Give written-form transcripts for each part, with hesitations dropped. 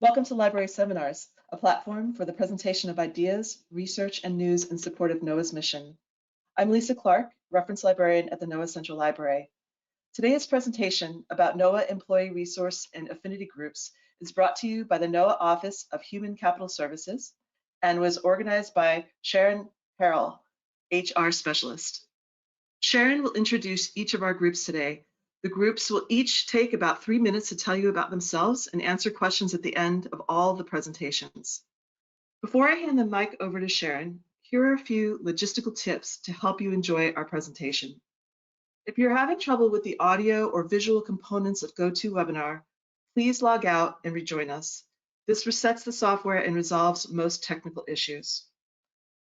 Welcome to Library Seminars, a platform for the presentation of ideas, research, and news in support of NOAA's mission. I'm Lisa Clark, Reference Librarian at the NOAA Central Library. Today's presentation about NOAA Employee Resource and Affinity Groups is brought to you by the NOAA Office of Human Capital Services and was organized by Sharon, Harrell, HR Specialist. Sharon will introduce each of our groups today. The groups will each take about 3 minutes to tell you about themselves and answer questions at the end of all the presentations. Before I hand the mic over to Sharon, here are a few logistical tips to help you enjoy our presentation. If you're having trouble with the audio or visual components of GoToWebinar, please log out and rejoin us. This resets the software and resolves most technical issues.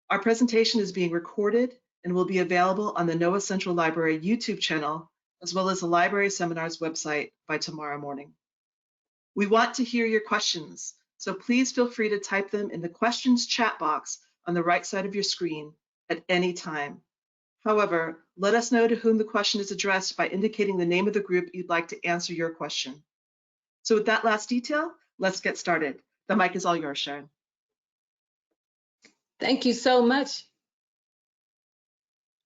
Our presentation is being recorded and will be available on the NOAA Central Library YouTube channel, as well as the Library Seminars website by tomorrow morning. We want to hear your questions, so please feel free to type them in the questions chat box on the right side of your screen at any time. However, let us know to whom the question is addressed by indicating the name of the group you'd like to answer your question. So with that last detail, let's get started. The mic is all yours, Sharon. Thank you so much.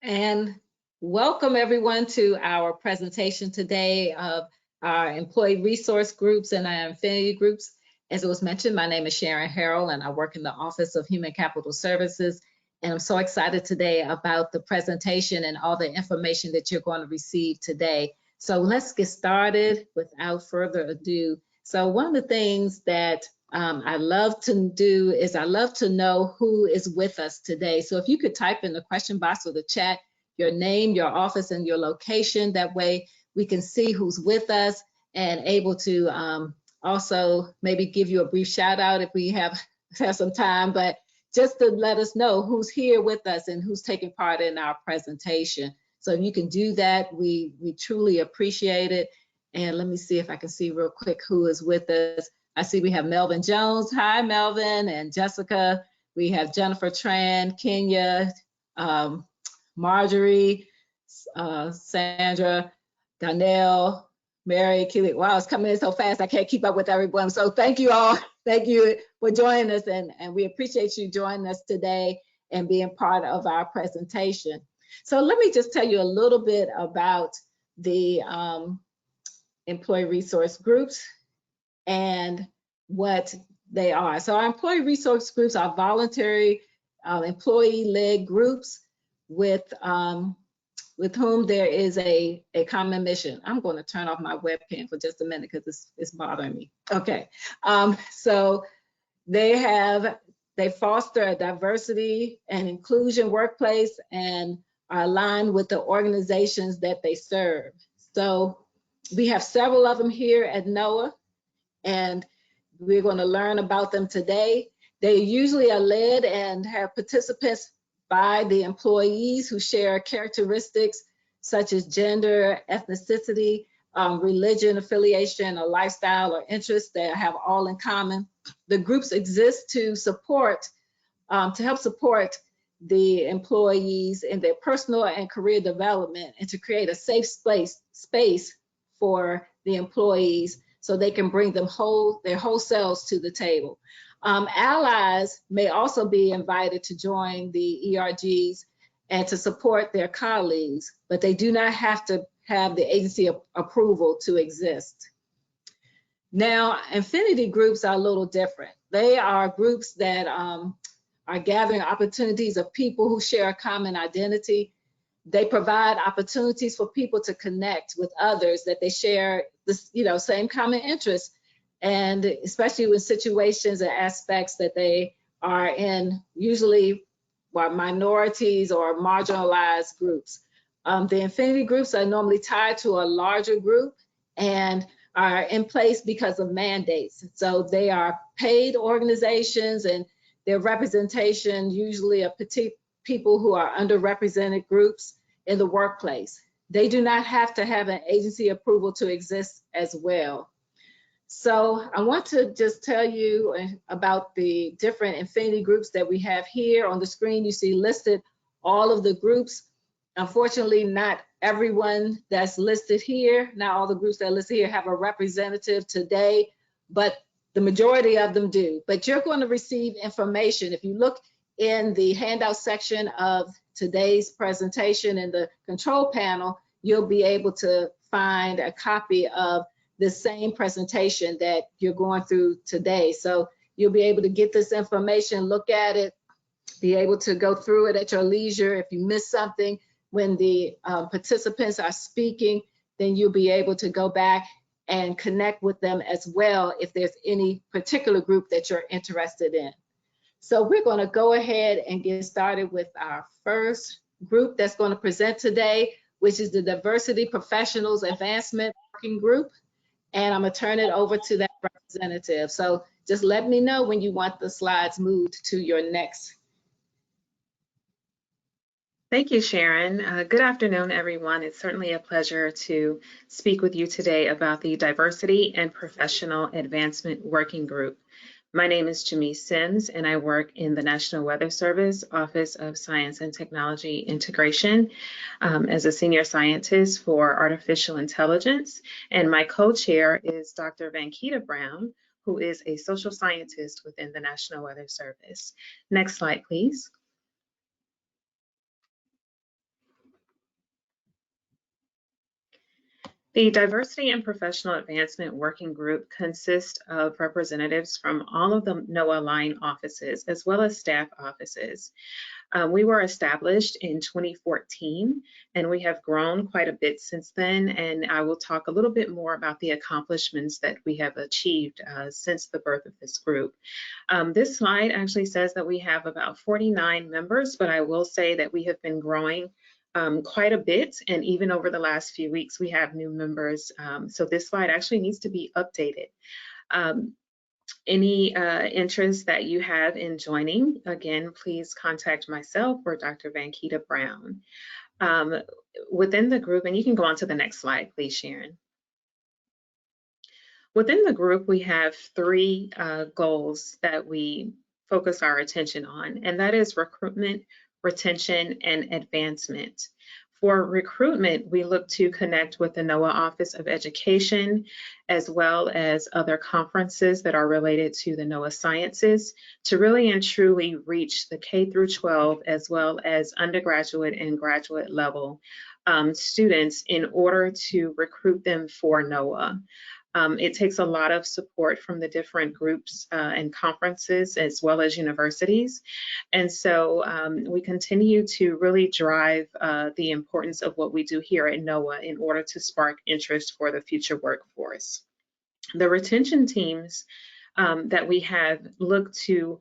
And welcome everyone to our presentation today of our employee resource groups and our affinity groups. As it was mentioned, my name is Sharon Harrell and I work in the Office of Human Capital Services. And I'm so excited today about the presentation and all the information that you're going to receive today. So let's get started without further ado. So one of the things that I love to do is I love to know who is with us today. So if you could type in the question box or the chat, your name, your office, and your location. That way we can see who's with us and able to also maybe give you a brief shout out if we have some time, but just to let us know who's here with us and who's taking part in our presentation. So if you can do that, we truly appreciate it. And let me see if I can see real quick who is with us. I see we have Melvin Jones. Hi, Melvin and Jessica. We have Jennifer Tran, Kenya, Marjorie, Sandra, Donnell, Mary, Keely. Wow, it's coming in so fast, I can't keep up with everyone. So thank you all. Thank you for joining us, and we appreciate you joining us today and being part of our presentation. So let me just tell you a little bit about the employee resource groups and what they are. So our employee resource groups are voluntary employee-led groups with whom there is a common mission. I'm going to turn off my webcam for just a minute because it's bothering me. Okay, so they foster a diversity and inclusion workplace and are aligned with the organizations that they serve. So we have several of them here at NOAA, and we're going to learn about them today. They usually are led and have participants by the employees who share characteristics such as gender, ethnicity, religion, affiliation, or lifestyle or interests that have all in common. The groups exist to support, to help support the employees in their personal and career development and to create a safe space for the employees so they can bring their whole selves to the table. Allies may also be invited to join the ERGs and to support their colleagues, but they do not have to have the agency approval to exist. Now, affinity groups are a little different. They are groups that are gathering opportunities of people who share a common identity. They provide opportunities for people to connect with others that they share this, same common interests, and especially with situations and aspects that they are in, usually minorities or marginalized groups. The affinity groups are normally tied to a larger group and are in place because of mandates. So they are paid organizations, and their representation usually of people who are underrepresented groups in the workplace. They do not have to have an agency approval to exist as well. So I want to just tell you about the different affinity groups that we have here. On the screen, you see listed all of the groups. Unfortunately, not everyone that's listed here, not all the groups that are listed here have a representative today, but The majority of them do, but you're going to receive information. If you look in the handout section of today's presentation in the control panel, you'll be able to find a copy of the same presentation that you're going through today. So you'll be able to get this information, look at it, be able to go through it at your leisure. If you miss something when the participants are speaking, then you'll be able to go back and connect with them as well if there's any particular group that you're interested in. So we're going to go ahead and get started with our first group that's going to present today, which is the Diversity Professionals Advancement Working Group. And I'm going to turn it over to that representative. So just let me know when you want the slides moved to your next. Thank you, Sharon. Good afternoon, everyone. It's certainly a pleasure to speak with you today about the Diversity and Professional Advancement Working Group. My name is Jamise Sims, and I work in the National Weather Service Office of Science and Technology Integration as a senior scientist for artificial intelligence. And my co-chair is Dr. Vankita Brown, who is a social scientist within the National Weather Service. Next slide, please. The Diversity and Professional Advancement Working Group consists of representatives from all of the NOAA line offices, as well as staff offices. We were established in 2014, and we have grown quite a bit since then, and I will talk a little bit more about the accomplishments that we have achieved since the birth of this group. This slide actually says that we have about 49 members, but I will say that we have been growing quite a bit, and even over the last few weeks we have new members, so this slide actually needs to be updated. Any interest that you have in joining, again, please contact myself or Dr. Vankita Brown. Within the group, and you can go on to the next slide, please, Sharon. Within the group, we have three goals that we focus our attention on, and that is recruitment, retention, and advancement. For recruitment, we look to connect with the NOAA Office of Education, as well as other conferences that are related to the NOAA sciences, to really and truly reach the K through 12, as well as undergraduate and graduate level students in order to recruit them for NOAA. It takes a lot of support from the different groups and conferences, as well as universities. And so we continue to really drive the importance of what we do here at NOAA in order to spark interest for the future workforce. The retention teams that we have looked to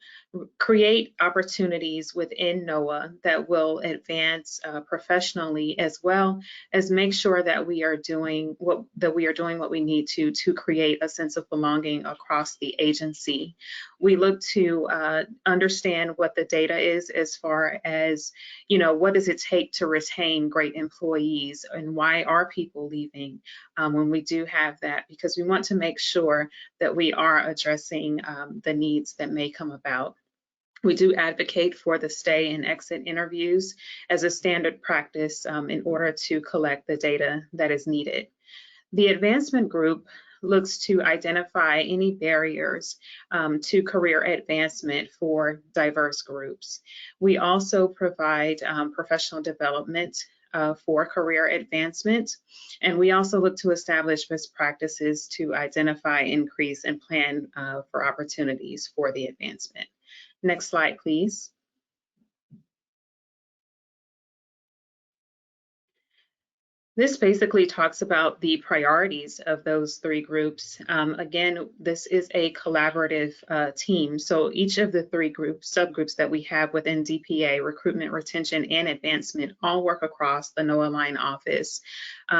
create opportunities within NOAA that will advance professionally, as well as make sure that we are doing what we need to create a sense of belonging across the agency. We look to understand what the data is as far as, what does it take to retain great employees, and why are people leaving when we do have that, because we want to make sure that we are addressing the needs that may come about. We do advocate for the stay and exit interviews as a standard practice in order to collect the data that is needed. The advancement group looks to identify any barriers to career advancement for diverse groups. We also provide professional development for career advancement, and we also look to establish best practices to identify, increase, and plan for opportunities for the advancement. Next slide, please. This basically talks about the priorities of those three groups. Again, this is a collaborative team. So each of the three subgroups that we have within DPA, recruitment, retention, and advancement, all work across the NOAA line office.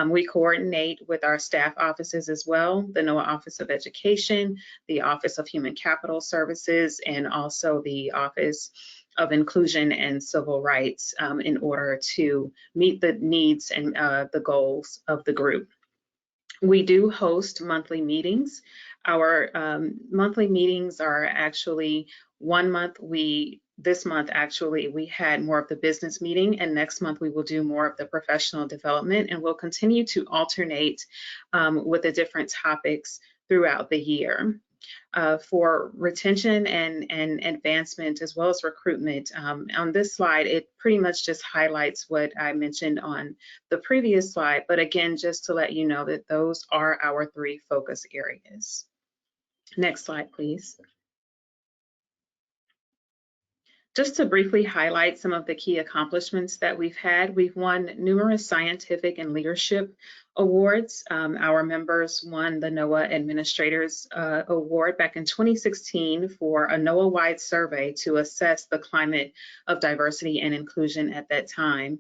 We coordinate with our staff offices as well, the NOAA Office of Education, the Office of Human Capital Services, and also the Office of Inclusion and Civil Rights in order to meet the needs and the goals of the group. We do host monthly meetings. Our monthly meetings are actually one month. This month, actually, we had more of the business meeting, and next month we will do more of the professional development, and we'll continue to alternate with the different topics throughout the year. for retention and advancement as well as recruitment. On this slide, it pretty much just highlights what I mentioned on the previous slide, but again, just to let you know that those are our 3 focus areas. Next slide, please. Just to briefly highlight some of the key accomplishments that we've had, we've won numerous scientific and leadership awards. Our members won the NOAA Administrators Award back in 2016 for a NOAA-wide survey to assess the climate of diversity and inclusion at that time.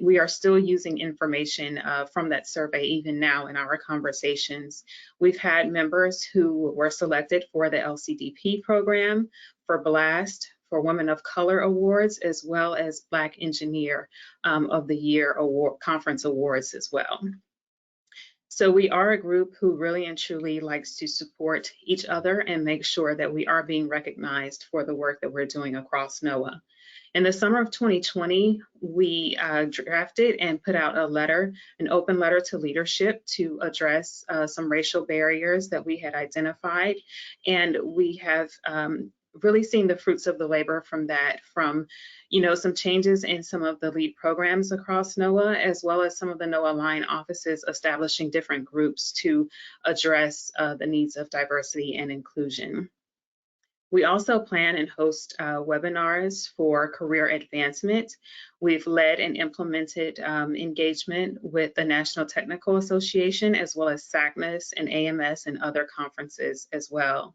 We are still using information from that survey even now in our conversations. We've had members who were selected for the LCDP program, for BLAST, for Women of Color Awards, as well as Black Engineer of the Year Award, Conference Awards as well. So we are a group who really and truly likes to support each other and make sure that we are being recognized for the work that we're doing across NOAA. In the summer of 2020, we drafted and put out a letter, an open letter to leadership to address some racial barriers that we had identified. And we have really seeing the fruits of the labor from that, from some changes in some of the lead programs across NOAA, as well as some of the NOAA line offices establishing different groups to address the needs of diversity and inclusion. We also plan and host webinars for career advancement. We've led and implemented engagement with the National Technical Association, as well as SACNAS and AMS and other conferences as well.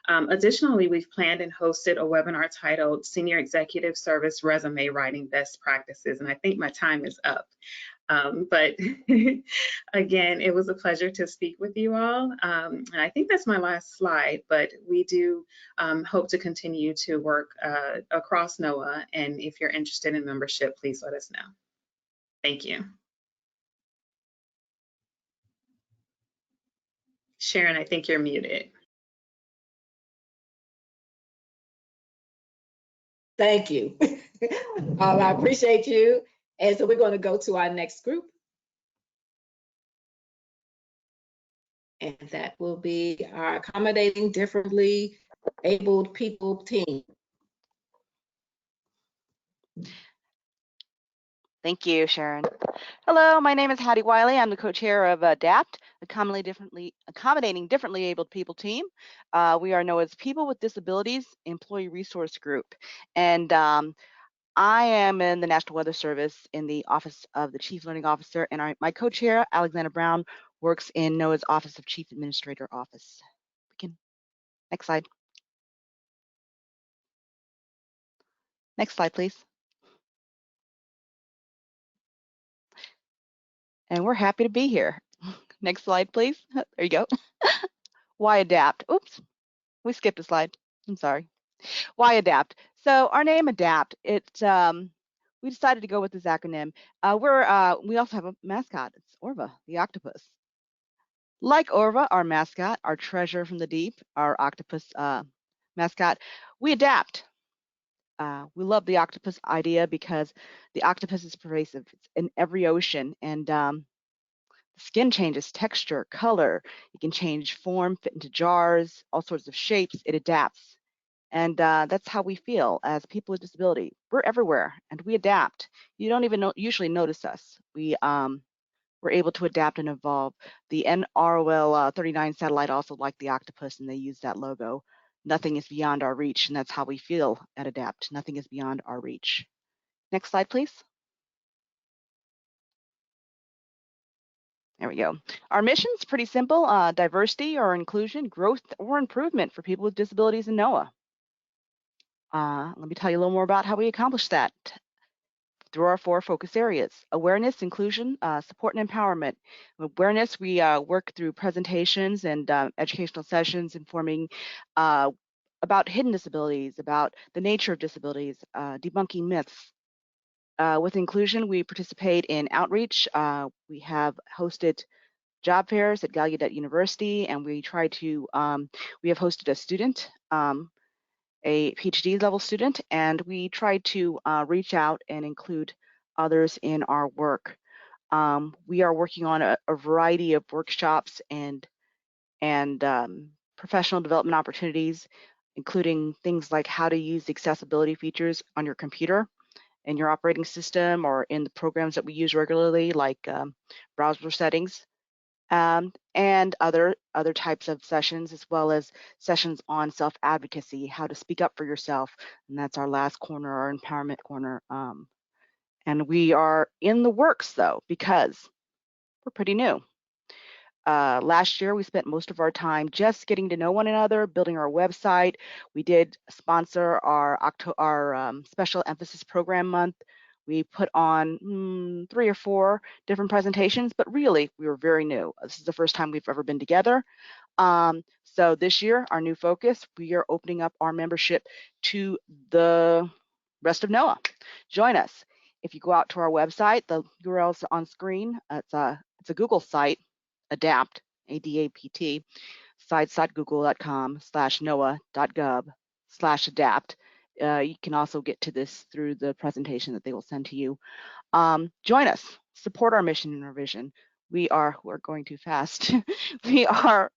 Additionally, we've planned and hosted a webinar titled Senior Executive Service Resume Writing Best Practices, and I think my time is up. But again, it was a pleasure to speak with you all. And I think that's my last slide, but we do hope to continue to work across NOAA. And if you're interested in membership, please let us know. Thank you. Sharon, I think you're muted. Thank you. I appreciate you. And so we're going to go to our next group. And that will be our Accommodating Differently Abled People team. Thank you, Sharon. Hello, my name is Hattie Wiley. I'm the co-chair of ADAPT, Accommodating Differently Abled People team. We are NOAA's People with Disabilities Employee Resource Group. And I am in the National Weather Service in the Office of the Chief Learning Officer, and my co-chair, Alexander Brown, works in NOAA's Office of Chief Administrator Office. Next slide. Next slide, please. And we're happy to be here. Next slide, please. There you go. Why adapt? Oops, we skipped a slide. I'm sorry. Why adapt? So our name ADAPT, we decided to go with this acronym. We also have a mascot. It's Orva, the octopus. Like Orva, our mascot, our treasure from the deep, our octopus mascot, we adapt. We love the octopus idea because the octopus is pervasive. It's in every ocean, and the skin changes texture, color. It can change form, fit into jars, all sorts of shapes. It adapts. And that's how we feel as people with disability. We're everywhere, and we adapt. You don't even usually notice us. We're able to adapt and evolve. The NROL 39 satellite also liked the octopus, and they used that logo. Nothing is beyond our reach, and that's how we feel at ADAPT. Nothing is beyond our reach. Next slide, please. There we go. Our mission is pretty simple: diversity or inclusion, growth or improvement for people with disabilities in NOAA. Let me tell you a little more about how we accomplish that through our 4 focus areas: awareness, inclusion, support, and empowerment. Awareness, we work through presentations and educational sessions informing about hidden disabilities, about the nature of disabilities, debunking myths. With inclusion, we participate in outreach. We have hosted job fairs at Gallaudet University, and we have hosted a student, a PhD level student, and we try to reach out and include others in our work. We are working on a variety of workshops and professional development opportunities, including things like how to use the accessibility features on your computer, in your operating system, or in the programs that we use regularly, like browser settings, and other types of sessions, as well as sessions on self-advocacy, how to speak up for yourself. And that's our last corner, our empowerment corner. And we are in the works, though, because we're pretty new. Last year, we spent most of our time just getting to know one another, building our website. We did sponsor our special emphasis program month. We put on 3 or 4 different presentations, but really, we were very new. This is the first time we've ever been together. So this year, our new focus, we are opening up our membership to the rest of NOAA. Join us. If you go out to our website, the URL is on screen. It's a Google site, ADAPT, A-D-A-P-T, sites.google.com/noaa.gov/adapt. You can also get to this through the presentation that they will send to you. Join us, support our mission and our vision. We're going too fast. We are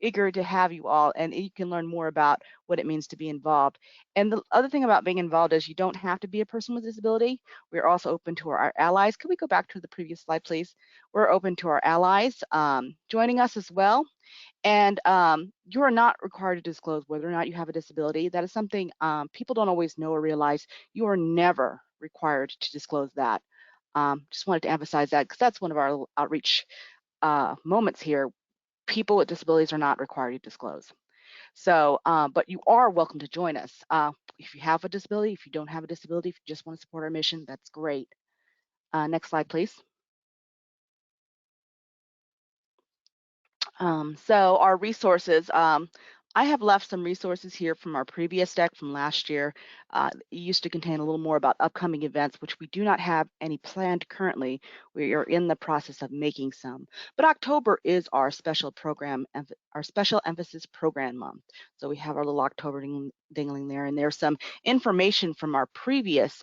eager to have you all, and you can learn more about what it means to be involved. And the other thing about being involved is you don't have to be a person with disability. We're also open to our allies. Could we go back to the previous slide, please? We're open to our allies joining us as well. And you are not required to disclose whether or not you have a disability. That is something people don't always know or realize. You are never required to disclose that. Just wanted to emphasize that because that's one of our outreach moments here. People with disabilities are not required to disclose. So, but you are welcome to join us. If you have a disability, if you don't have a disability, if you just want to support our mission, that's great. Next slide, please. So our resources, I have left some resources here from our previous deck from last year. It used to contain a little more about upcoming events, which we do not have any planned currently. We are in the process of making some. But October is our special program, our special emphasis program month. So we have our little October dingling there, and there's some information from our previous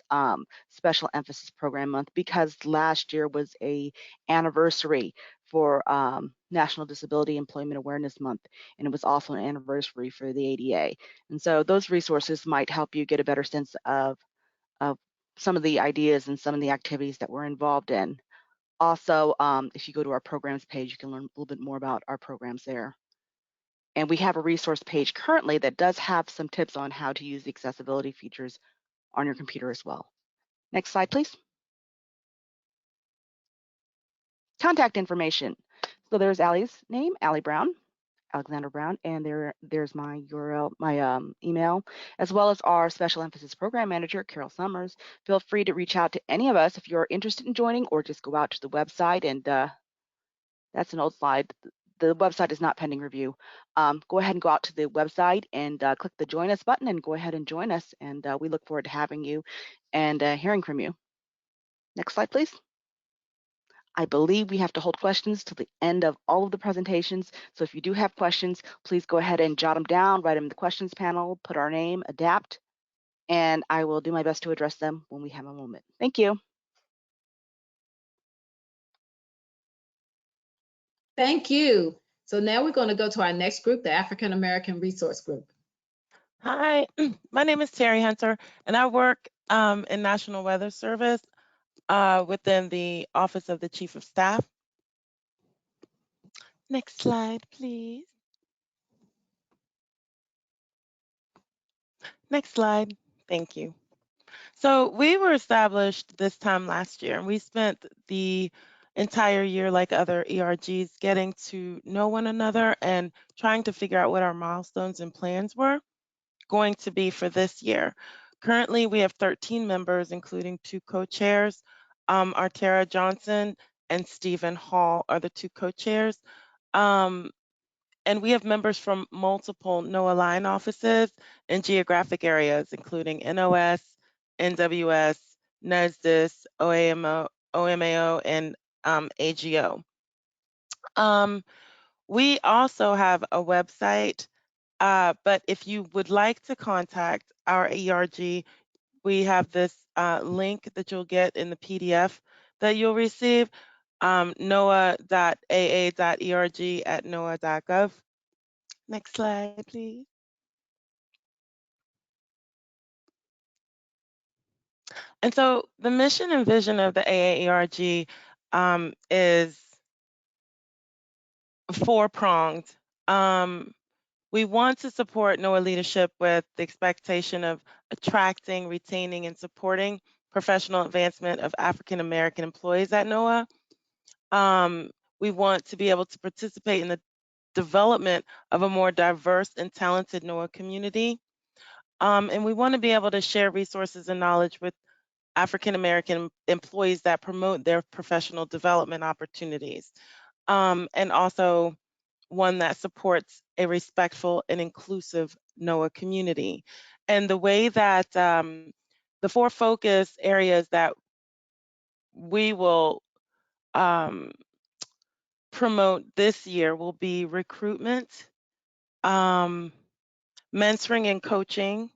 special emphasis program month, because last year was a anniversary for National Disability Employment Awareness Month, and it was also an anniversary for the ADA. And so those resources might help you get a better sense of some of the ideas and some of the activities that we're involved in. Also, if you go to our programs page, you can learn a little bit more about our programs there. And we have a resource page currently that does have some tips on how to use the accessibility features on your computer as well. Next slide, please. Contact information. So there's Allie's name, Allie Brown, Alexander Brown, and there's my URL, my email, as well as our special emphasis program manager, Carol Summers. Feel free to reach out to any of us if you're interested in joining, or just go out to the website. And that's an old slide. The website is not pending review. Go ahead and go out to the website and click the join us button and go ahead and join us. And we look forward to having you and hearing from you. Next slide, please. I believe we have to hold questions till the end of all of the presentations. So if you do have questions, please go ahead and jot them down, write them in the questions panel, put our name, adapt, and I will do my best to address them when we have a moment. Thank you. Thank you. So now we're going to go to our next group, the African American Resource Group. Hi, my name is Terry Hunter, and I work in National Weather Service within the Office of the Chief of Staff. Next slide, please. Next slide. Thank you. So we were established this time last year, and we spent the entire year, like other ERGs, getting to know one another and trying to figure out what our milestones and plans were going to be for this year. Currently, we have 13 members, including 2 co-chairs. Artera Johnson and Stephen Hall are the 2 co-chairs. And we have members from multiple NOAA line offices in geographic areas, including NOS, NWS, NESDIS, OMAO, and AGO. We also have a website, but if you would like to contact our ERG, we have this link that you'll get in the PDF that you'll receive, noaa.aa.erg@noaa.gov. Next slide, please. And so the mission and vision of the AAERG is four-pronged. We want to support NOAA leadership with the expectation of attracting, retaining, and supporting professional advancement of African American employees at NOAA. We want to be able to participate in the development of a more diverse and talented NOAA community. And we want to be able to share resources and knowledge with African American employees that promote their professional development opportunities. And also one that supports a respectful and inclusive NOAA community. And the way that the four focus areas that we will promote this year will be recruitment, mentoring and coaching,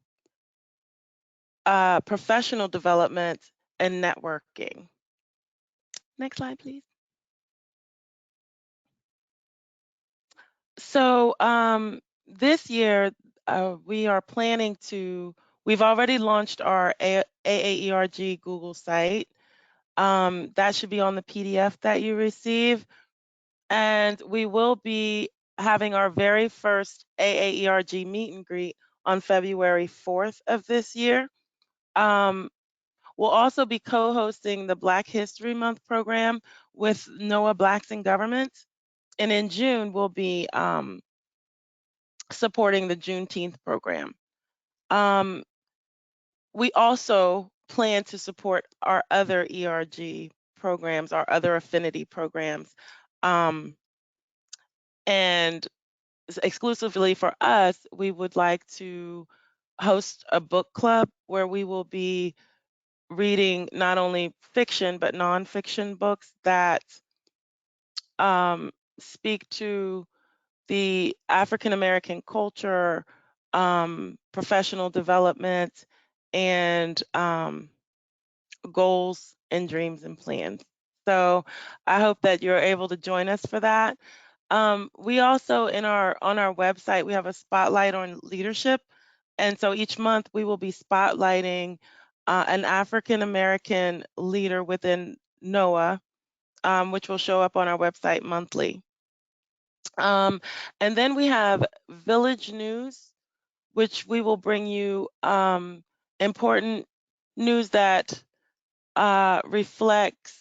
professional development, and networking. Next slide, please. So this year, we are planning to, we've already launched our AAERG Google site. That should be on the PDF that you receive. And we will be having our very first AAERG meet and greet on February 4th of this year. We'll also be co-hosting the Black History Month program with NOAA Blacks in Government. And in June, we'll be supporting the Juneteenth program. We also plan to support our other ERG programs, our other affinity programs. And exclusively for us, we would like to host a book club where we will be reading not only fiction, but nonfiction books that speak to the African American culture, professional development, and goals and dreams and plans. So I hope that you're able to join us for that. We also on our website, we have a spotlight on leadership. And so each month we will be spotlighting an African American leader within NOAA, which will show up on our website monthly. And then we have Village News, which we will bring you important news that reflects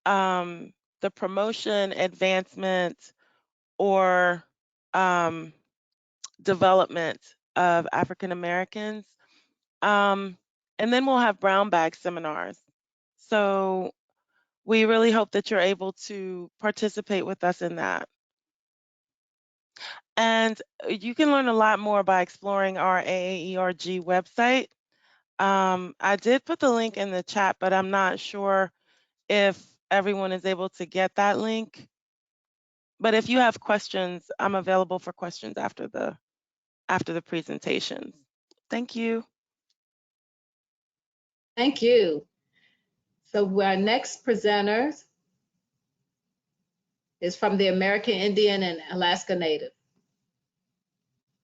the promotion, advancement, or development of African Americans. And then we'll have brown bag seminars. So we really hope that you're able to participate with us in that. And you can learn a lot more by exploring our AAERG website. I did put the link in the chat, but I'm not sure if everyone is able to get that link. But if you have questions, I'm available for questions after the presentations. Thank you. Thank you. So our next presenter is from the American Indian and Alaska Native.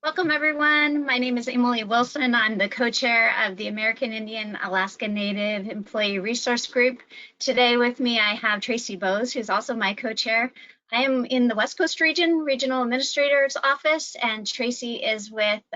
Welcome, everyone. My name is Emily Wilson. I'm the co-chair of the American Indian Alaska Native Employee Resource Group. Today with me, I have Tracy Bowes, who's also my co-chair. I am in the West Coast region, Regional Administrator's Office, and Tracy is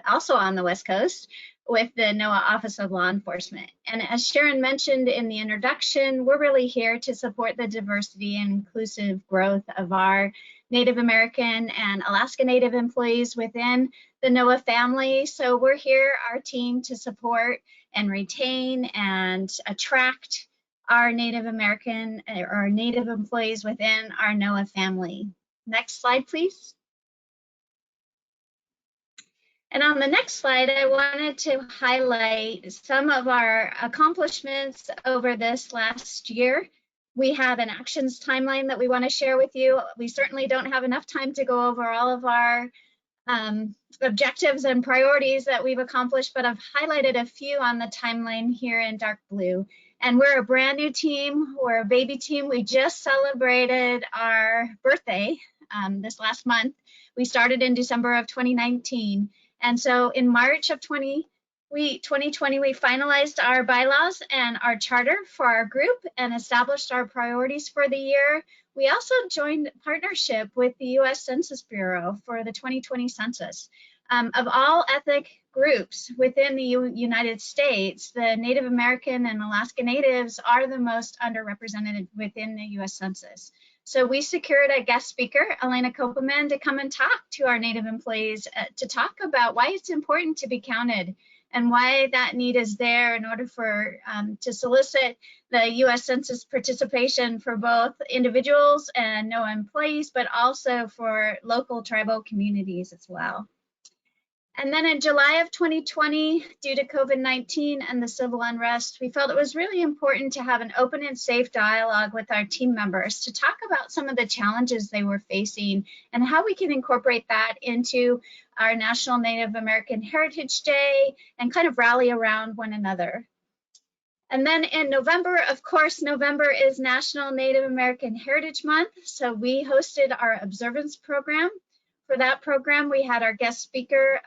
also on the West Coast with the NOAA Office of Law Enforcement. And as Sharon mentioned in the introduction, we're really here to support the diversity and inclusive growth of our Native American and Alaska Native employees within the NOAA family. So we're here, our team, to support and retain and attract our Native American or Native employees within our NOAA family. Next slide, please. And on the next slide, I wanted to highlight some of our accomplishments over this last year. We have an actions timeline that we want to share with you. We certainly don't have enough time to go over all of our objectives and priorities that we've accomplished, but I've highlighted a few on the timeline here in dark blue. And we're a brand new team. We're a baby team. We just celebrated our birthday this last month. We started in December of 2019. And so in March of 2020, we finalized our bylaws and our charter for our group and established our priorities for the year. We also joined partnership with the U.S. Census Bureau for the 2020 census. Of all ethnic groups within the United States, the Native American and Alaska Natives are the most underrepresented within the U.S. Census. So we secured a guest speaker, Elena Kopelman, to come and talk to our Native employees to talk about why it's important to be counted and why that need is there in order for to solicit the U.S. Census participation for both individuals and NOAA employees, but also for local tribal communities as well. And then in July of 2020, due to COVID-19 and the civil unrest, we felt it was really important to have an open and safe dialogue with our team members to talk about some of the challenges they were facing and how we can incorporate that into our National Native American Heritage Day and kind of rally around one another. And then in November, of course, November is National Native American Heritage Month. So we hosted our observance program. For that program, we had our guest speaker,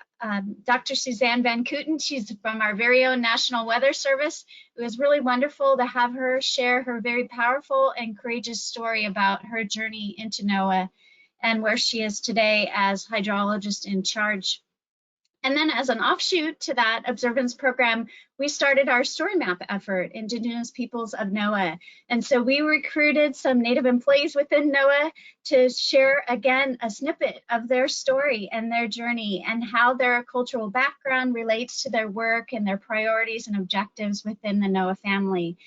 Dr. Suzanne Van Kooten. She's from our very own National Weather Service. It was really wonderful to have her share her very powerful and courageous story about her journey into NOAA and where she is today as hydrologist in charge. And then as an offshoot to that observance program, we started our story map effort, Indigenous Peoples of NOAA. And so we recruited some Native employees within NOAA to share, again, a snippet of their story and their journey and how their cultural background relates to their work and their priorities and objectives within the NOAA family.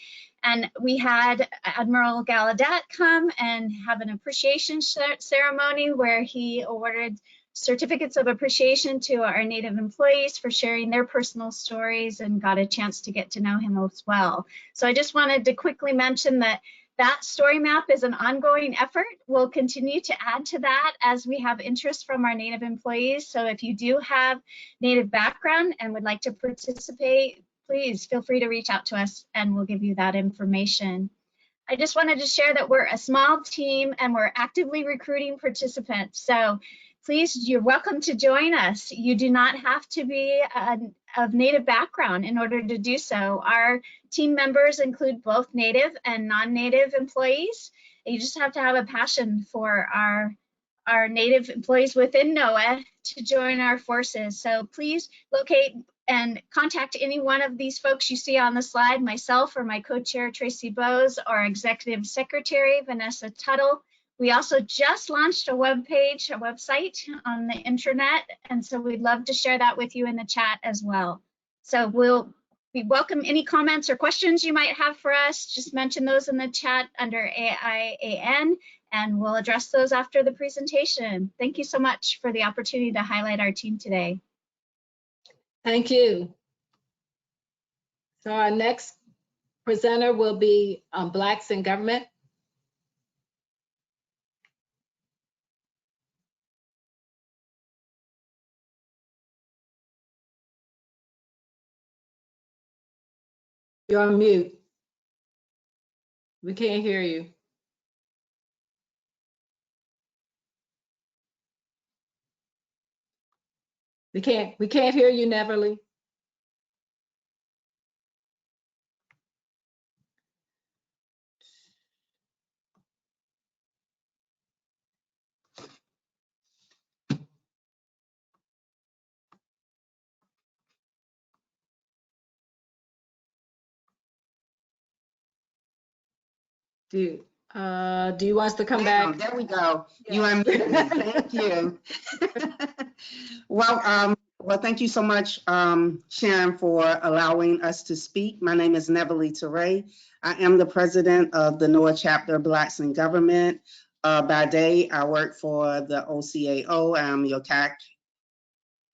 And we had Admiral Gallaudet come and have an appreciation ceremony where he awarded certificates of appreciation to our Native employees for sharing their personal stories and got a chance to get to know him as well. So I just wanted to quickly mention that that story map is an ongoing effort. We'll continue to add to that as we have interest from our Native employees. So if you do have Native background and would like to participate, please feel free to reach out to us and we'll give you that information. I just wanted to share that we're a small team and we're actively recruiting participants. So please, you're welcome to join us. You do not have to be of Native background in order to do so. Our team members include both Native and non-Native employees. You just have to have a passion for our Native employees within NOAA to join our forces. So please locate and contact any one of these folks you see on the slide, myself or my co-chair, Tracy Bowes, or executive secretary, Vanessa Tuttle. We also just launched a website on the intranet, and so we'd love to share that with you in the chat as well. So we welcome any comments or questions you might have for us. Just mention those in the chat under AIAN, and we'll address those after the presentation. Thank you so much for the opportunity to highlight our team today. Thank you. So our next presenter will be Blacks in Government. You're on mute. We can't hear you. We can't hear you, Neverly. Do you want us to come back? There we go. You unmuted me. Thank you. Well, thank you so much, Sharon, for allowing us to speak. My name is Neverly Teray. I am the president of the NOAA chapter Blacks in Government. By day, I work for the OCAO. I'm your CAC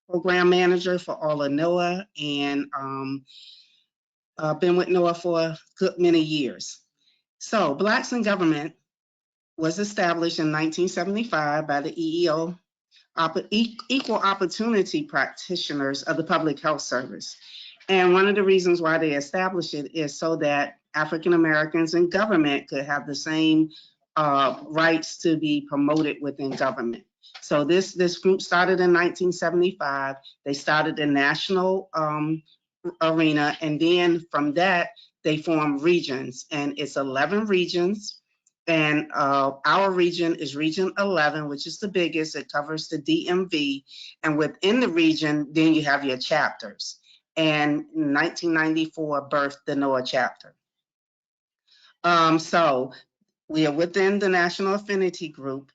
program manager for all of NOAA, and I've been with NOAA for a good many years. So Blacks in Government was established in 1975 by the EEO, Equal Opportunity Practitioners of the Public Health Service. And one of the reasons why they established it is so that African Americans in government could have the same rights to be promoted within government. So this group started in 1975. They started the national arena, and then from that they formed regions, and it's 11 regions. And our region is Region 11, which is the biggest. It covers the DMV, and within the region, then you have your chapters. And 1994 birthed the NOAA chapter. So we are within the National Affinity Group,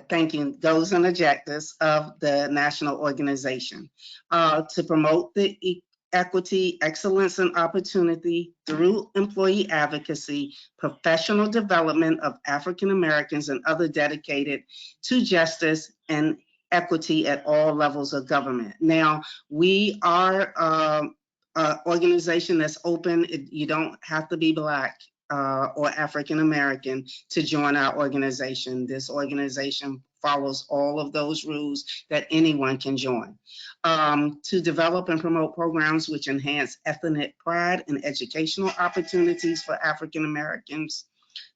thanking goals and objectives of the national organization to promote the equity, excellence, and opportunity through employee advocacy, professional development of African Americans and other dedicated to justice and equity at all levels of government. Now, we are an organization that's open. You don't have to be Black or African American to join our organization. This organization follows all of those rules that anyone can join. To develop and promote programs which enhance ethnic pride and educational opportunities for African Americans,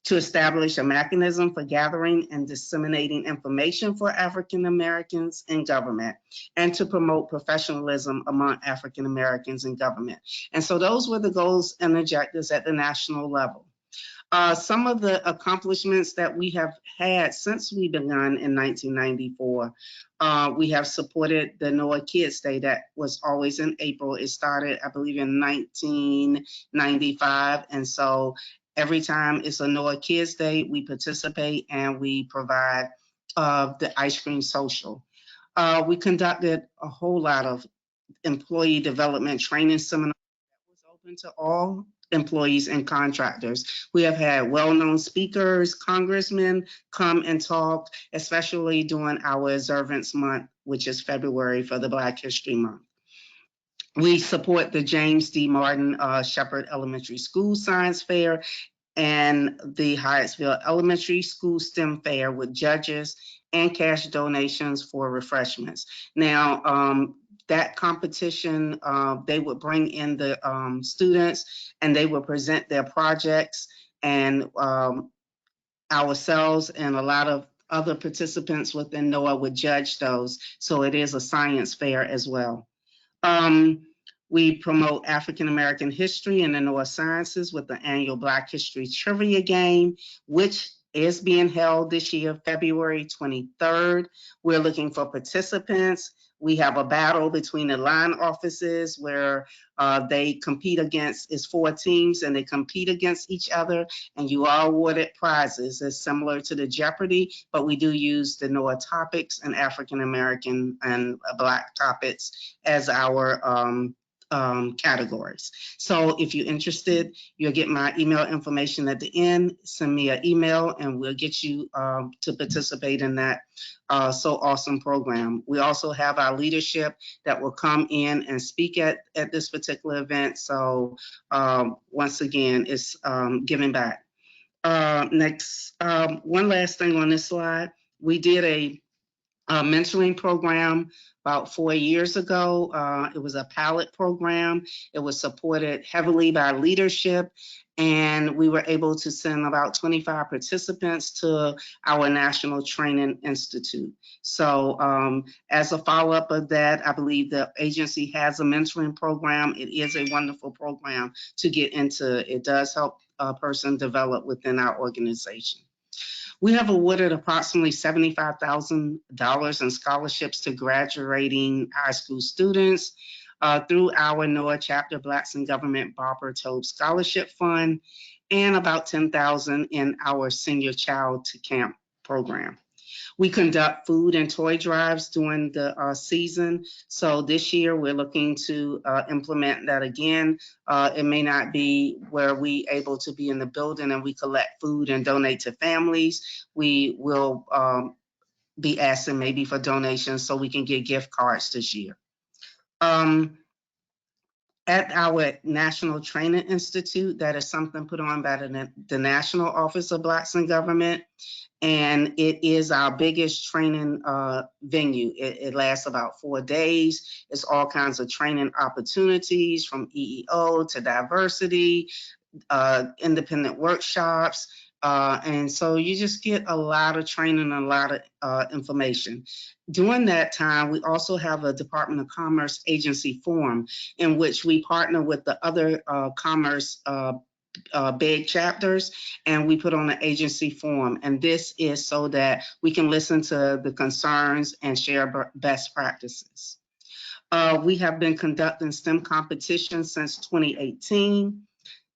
to establish a mechanism for gathering and disseminating information for African Americans in government, and to promote professionalism among African Americans in government. And so those were the goals and objectives at the national level. Some of the accomplishments that we have had since we began in 1994, we have supported the NOAA Kids Day that was always in April. It started, I believe, in 1995. And so every time it's a NOAA Kids Day, we participate and we provide the ice cream social. We conducted a whole lot of employee development training seminars that was open to all employees and contractors. We have had well-known speakers, congressmen come and talk, especially during our observance month, which is February for the Black History Month. We support the James D. Martin Shepherd Elementary School Science Fair and the Hyattsville Elementary School STEM Fair with judges and cash donations for refreshments. Now, that competition, they would bring in the students and they would present their projects, and ourselves and a lot of other participants within NOAA would judge those. So it is a science fair as well. We promote African American history in the NOAA Sciences with the annual Black History Trivia Game, which is being held this year, February 23rd. We're looking for participants. We have a battle between the line offices where they compete against, it's 4 teams and they compete against each other, and you are awarded prizes. It's similar to the Jeopardy, but we do use the NOAA topics and African American and Black topics as our categories. So if you're interested, you'll get my email information at the end. Send me an email and we'll get you to participate in that so awesome program. We also have our leadership that will come in and speak at this particular event. So once again, it's giving back. Next, one last thing on this slide. We did a mentoring program about 4 years ago. It was a pilot program. It was supported heavily by leadership, and we were able to send about 25 participants to our National Training Institute. So as a follow-up of that, I believe the agency has a mentoring program. It is a wonderful program to get into. It does help a person develop within our organization. We have awarded approximately $75,000 in scholarships to graduating high school students through our NOAA Chapter Blacks in Government Barbara Tobe Scholarship Fund, and about $10,000 in our Senior Child to Camp program. We conduct food and toy drives during the season. So this year we're looking to implement that again. It may not be where we able to be in the building and we collect food and donate to families. We will be asking maybe for donations so we can get gift cards this year. At our National Training Institute, that is something put on by the National Office of Blacks in Government. And it is our biggest training venue. It lasts about 4 days. It's all kinds of training opportunities from EEO to diversity, independent workshops, And so you just get a lot of training and a lot of information. During that time, we also have a Department of Commerce agency forum in which we partner with the other commerce big chapters, and we put on an agency forum. And this is so that we can listen to the concerns and share best practices. We have been conducting STEM competitions since 2018.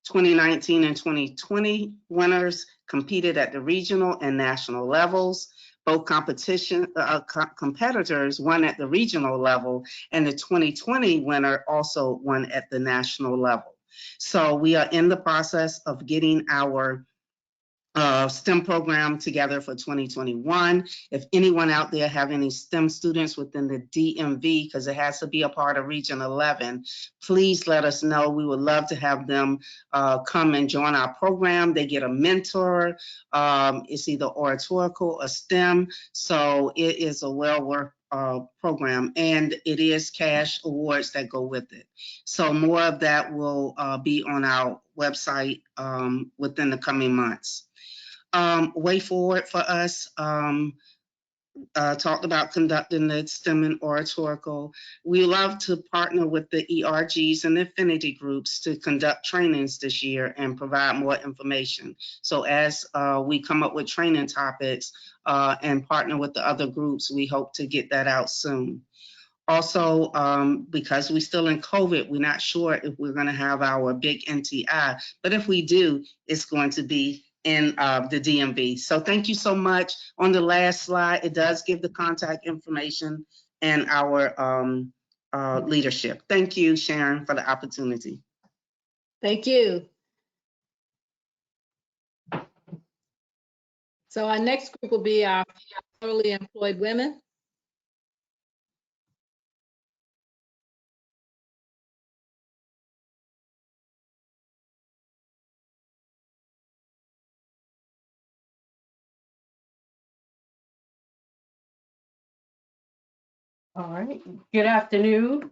2019 and 2020 winners competed at the regional and national levels. Both competitors won at the regional level, and the 2020 winner also won at the national level. So we are in the process of getting our STEM program together for 2021. If anyone out there have any STEM students within the DMV, because it has to be a part of Region 11, please let us know. We would love to have them come and join our program. They get a mentor. It's either oratorical or STEM. So it is a well worth program, and it is cash awards that go with it. So more of that will be on our website within the coming months. Way forward for us, talked about conducting the STEM and oratorical. We love to partner with the ERGs and the Affinity Groups to conduct trainings this year and provide more information. So as we come up with training topics and partner with the other groups, we hope to get that out soon. Also, because we're still in COVID, we're not sure if we're going to have our big NTI, but if we do, it's going to be in the DMV. So thank you so much. On the last slide, it does give the contact information and our leadership. Thank you, Sharon, for the opportunity. Thank you. So our next group will be our federally employed women. All right, good afternoon.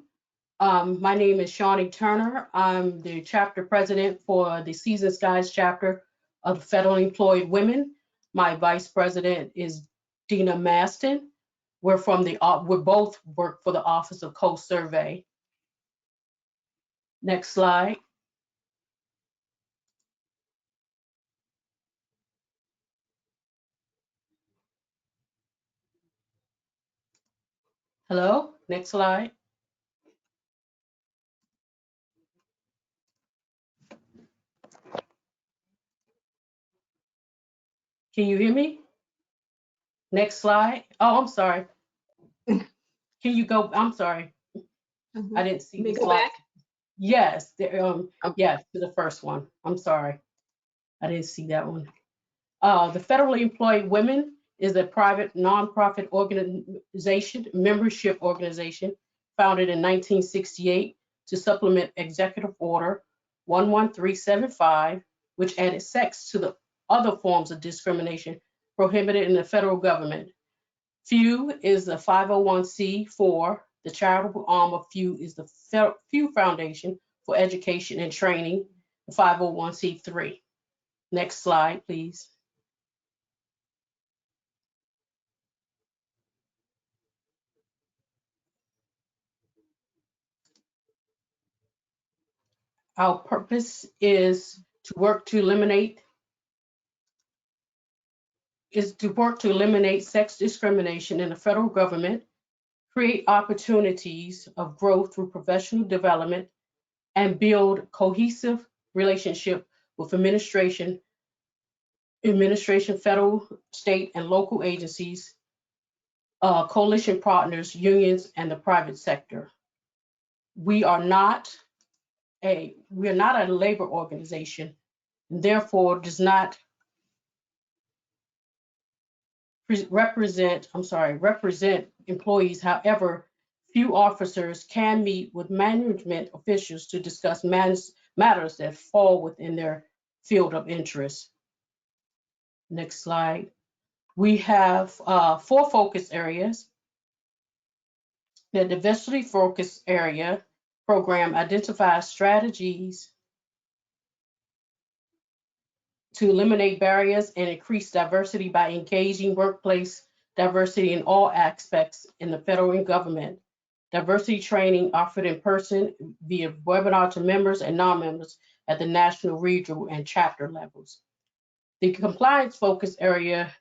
My name is Shawnee Turner. I'm the chapter president for the Seasons Guys chapter of the Federally Employed Women. My vice president is Dina Maston. We both work for the Office of Coast Survey. Next slide. Hello, next slide. Can you hear me? Next slide. Oh, I'm sorry. Can you go? I'm sorry. I didn't see the Go slide. back. Yes, yes, to the first one. I'm sorry. I didn't see that one. The Federally Employed Women is a private nonprofit organization, membership organization, founded in 1968 to supplement Executive Order 11375, which added sex to the other forms of discrimination prohibited in the federal government. FEW is the 501c4. The charitable arm of FEW is the FEW Foundation for Education and Training, the 501c3. Next slide, please. Our purpose is to work to eliminate sex discrimination in the federal government, create opportunities of growth through professional development, and build cohesive relationship with administration, federal, state, and local agencies, coalition partners, unions, and the private sector. We are not a labor organization, and therefore does not represent employees. However, few officers can meet with management officials to discuss matters that fall within their field of interest. Next slide. We have 4 focus areas. The diversity focus area program identifies strategies to eliminate barriers and increase diversity by engaging workplace diversity in all aspects in the federal government. Diversity training offered in person via webinar to members and non-members at the national, regional, and chapter levels. The compliance focus area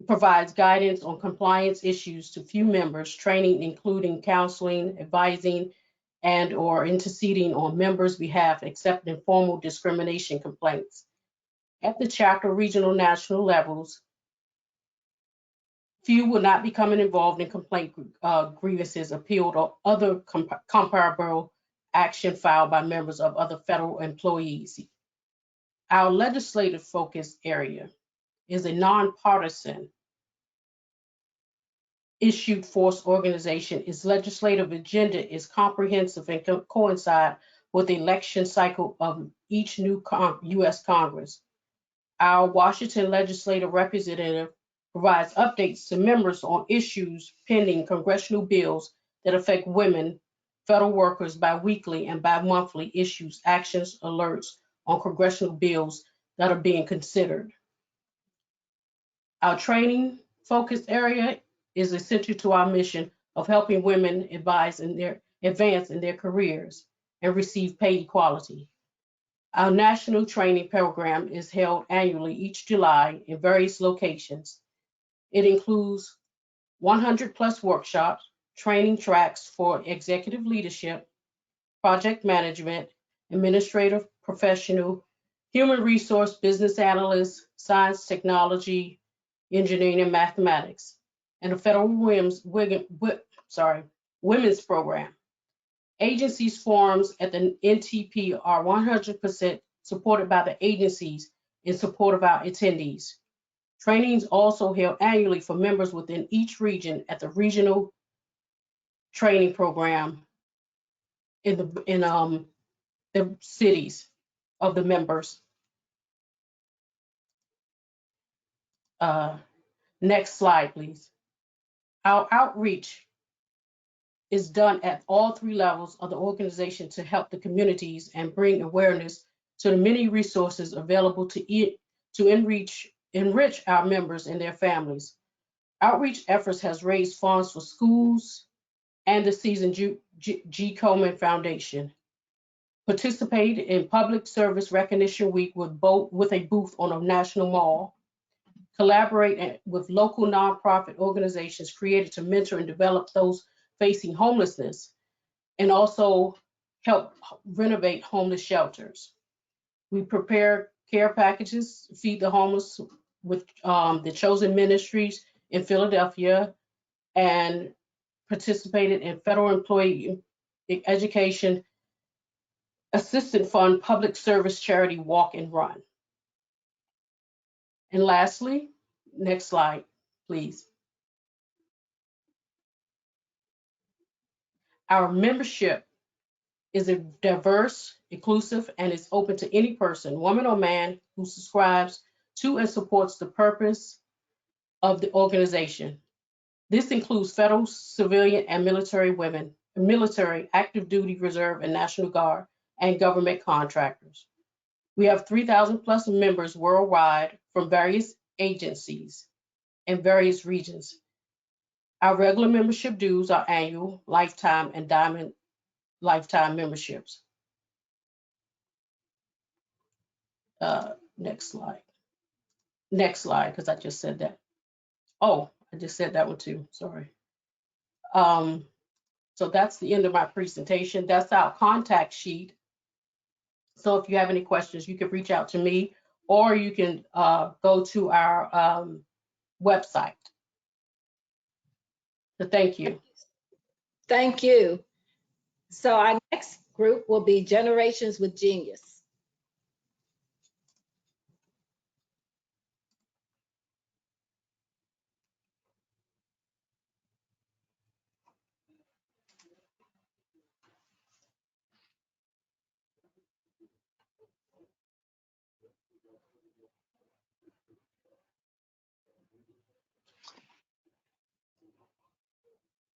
provides guidance on compliance issues to few members, training including counseling, advising, and/or interceding on members' behalf, except in formal discrimination complaints. At the chapter, regional, national levels, few will not be coming involved in complaint grievances, appealed, or other comparable action filed by members of other federal employees. Our legislative focus area is a nonpartisan issued force organization. Its legislative agenda is comprehensive and coincide with the election cycle of each new U.S. Congress. Our Washington legislative representative provides updates to members on issues pending congressional bills that affect women, federal workers bi-weekly and bi-monthly issues, actions, alerts on congressional bills that are being considered. Our training focus area is essential to our mission of helping women advance in their careers and receive pay equality. Our national training program is held annually each July in various locations. It includes 100+ workshops, training tracks for executive leadership, project management, administrative, professional, human resource, business analysts, science, technology, engineering, and mathematics, and a federal women's program. Agencies forums at the NTP are 100% supported by the agencies in support of our attendees. Trainings also held annually for members within each region at the regional training program in the cities of the members. Next slide, please. Our outreach is done at all 3 levels of the organization to help the communities and bring awareness to the many resources available to enrich our members and their families. Outreach efforts has raised funds for schools and the Season G. Coleman Foundation. Participated in Public Service Recognition Week with a booth on a national mall. Collaborate with local nonprofit organizations created to mentor and develop those facing homelessness, and also help renovate homeless shelters. We prepare care packages, feed the homeless with the Chosen Ministries in Philadelphia, and participated in Federal Employee Education Assistance Fund Public Service Charity Walk and Run. And lastly, next slide, please. Our membership is a diverse, inclusive, and is open to any person, woman or man, who subscribes to and supports the purpose of the organization. This includes federal, civilian, and military women, military, active duty, reserve, and National Guard, and government contractors. We have 3,000+ members worldwide from various agencies and various regions. Our regular membership dues are annual, lifetime, and diamond lifetime memberships. Next slide. Next slide, because I just said that. Oh, I just said that one too, sorry. So that's the end of my presentation. That's our contact sheet. So if you have any questions, you can reach out to me, or you can go to our website. So thank you. Thank you. So our next group will be Generations with Genius.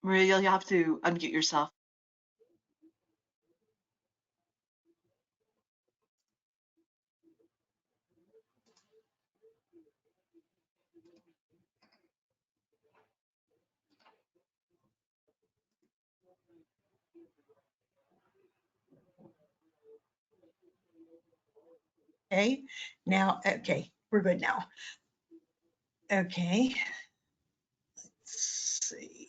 Maria, you'll have to unmute yourself. Okay, now, okay, we're good now. Okay, let's see.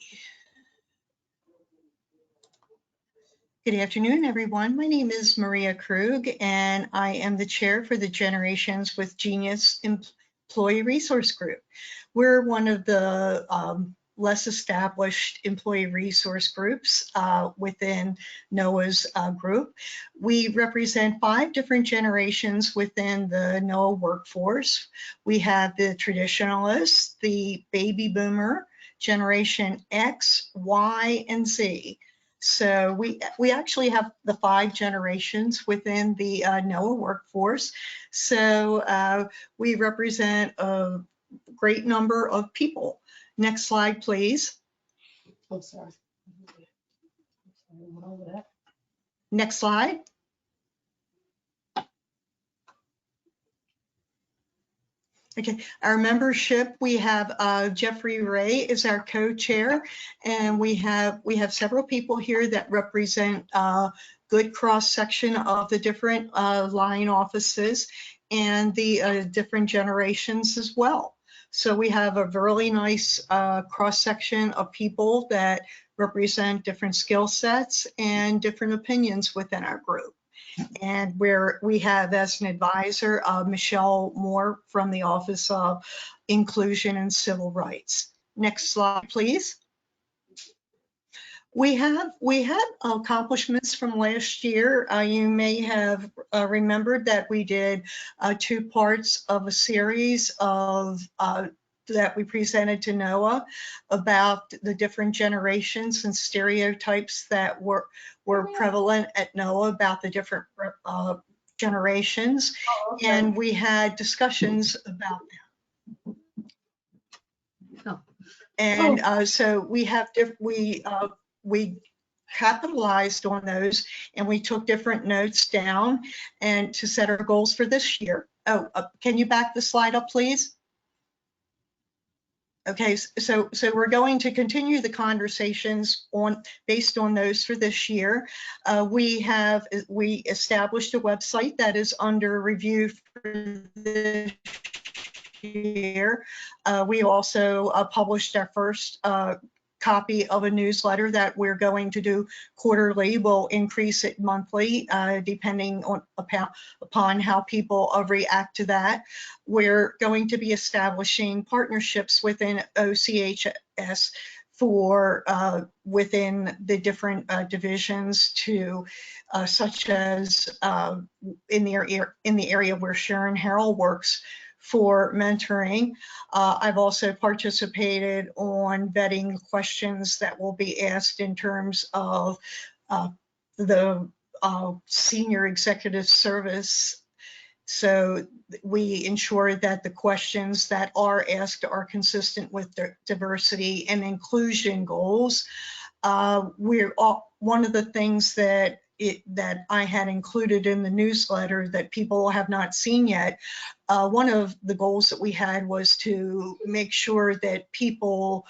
Good afternoon, everyone. My name is Maria Krug, and I am the chair for the Generations with Genius Employee Resource Group. We're one of the less established employee resource groups within NOAA's group. We represent 5 different generations within the NOAA workforce. We have the traditionalists, the baby boomer, Generation X, Y, and Z. So we actually have the 5 generations within the NOAA workforce. So we represent a great number of people. Next slide, please. I'm sorry. Went over that. Next slide. Okay, our membership, we have Jeffrey Ray is our co-chair, and we have several people here that represent good cross-section of the different line offices and the different generations as well. So we have a really nice cross-section of people that represent different skill sets and different opinions within our group. And we have as an advisor Michelle Moore from the Office of Inclusion and Civil Rights. Next slide, please. We had accomplishments from last year. You may have remembered that we did 2 parts of a series of that we presented to NOAA about the different generations and stereotypes that were prevalent at NOAA about the different generations. Oh, okay. And we had discussions about them. Oh. And so we capitalized on those, and we took different notes down and to set our goals for this year. Oh, can you back the slide up, please? Okay, so we're going to continue the conversations based on those for this year. We established a website that is under review for this year. We also published our first copy of a newsletter that we're going to do quarterly. We'll increase it monthly depending upon how people react to that. We're going to be establishing partnerships within OHCS for within the different divisions to such as in the area where Sharon Harrell works for mentoring. I've also participated on vetting questions that will be asked in terms of the senior executive service. So we ensure that the questions that are asked are consistent with the diversity and inclusion goals. One of the things that I had included in the newsletter that people have not seen yet, one of the goals that we had was to make sure that people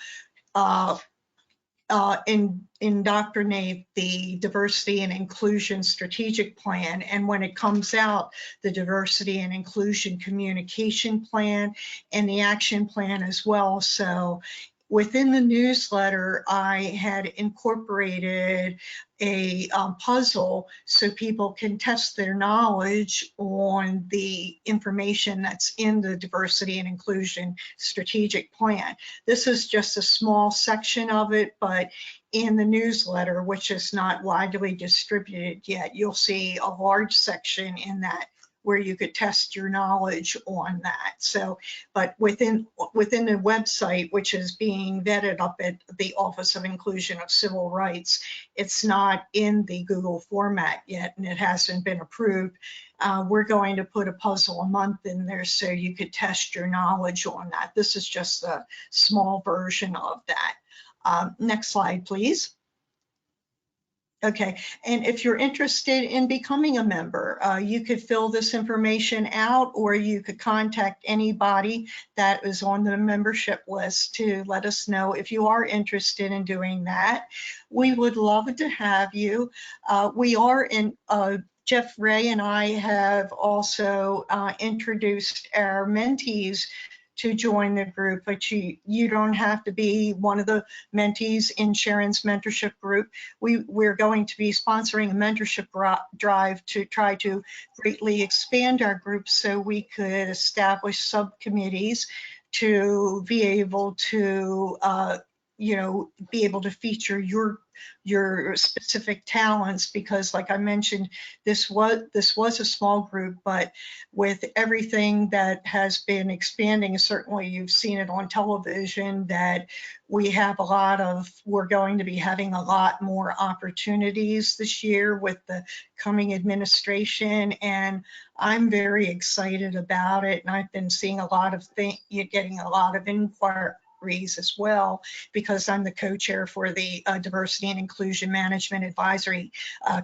indoctrinate the diversity and inclusion strategic plan, and when it comes out, the diversity and inclusion communication plan and the action plan as well. So within the newsletter, I had incorporated a puzzle so people can test their knowledge on the information that's in the diversity and inclusion strategic plan. This is just a small section of it, but in the newsletter, which is not widely distributed yet, you'll see a large section in that where you could test your knowledge on that. So, but within the website, which is being vetted up at the Office of Inclusion of Civil Rights, it's not in the Google format yet, and it hasn't been approved. We're going to put a puzzle a month in there so you could test your knowledge on that. This is just a small version of that. Next slide, please. Okay, and if you're interested in becoming a member, you could fill this information out, or you could contact anybody that is on the membership list to let us know if you are interested in doing that. We would love to have you. We are in, Jeff Ray and I have also introduced our mentees to join the group, but you don't have to be one of the mentees in Sharon's mentorship group. We're going to be sponsoring a mentorship drive to try to greatly expand our group so we could establish subcommittees to be able to be able to feature your specific talents, because like I mentioned, this was a small group, but with everything that has been expanding, certainly you've seen it on television, that we're going to be having a lot more opportunities this year with the coming administration, and I'm very excited about it. And I've been seeing a lot of getting a lot of inquiries as well, because I'm the co-chair for the Diversity and Inclusion Management Advisory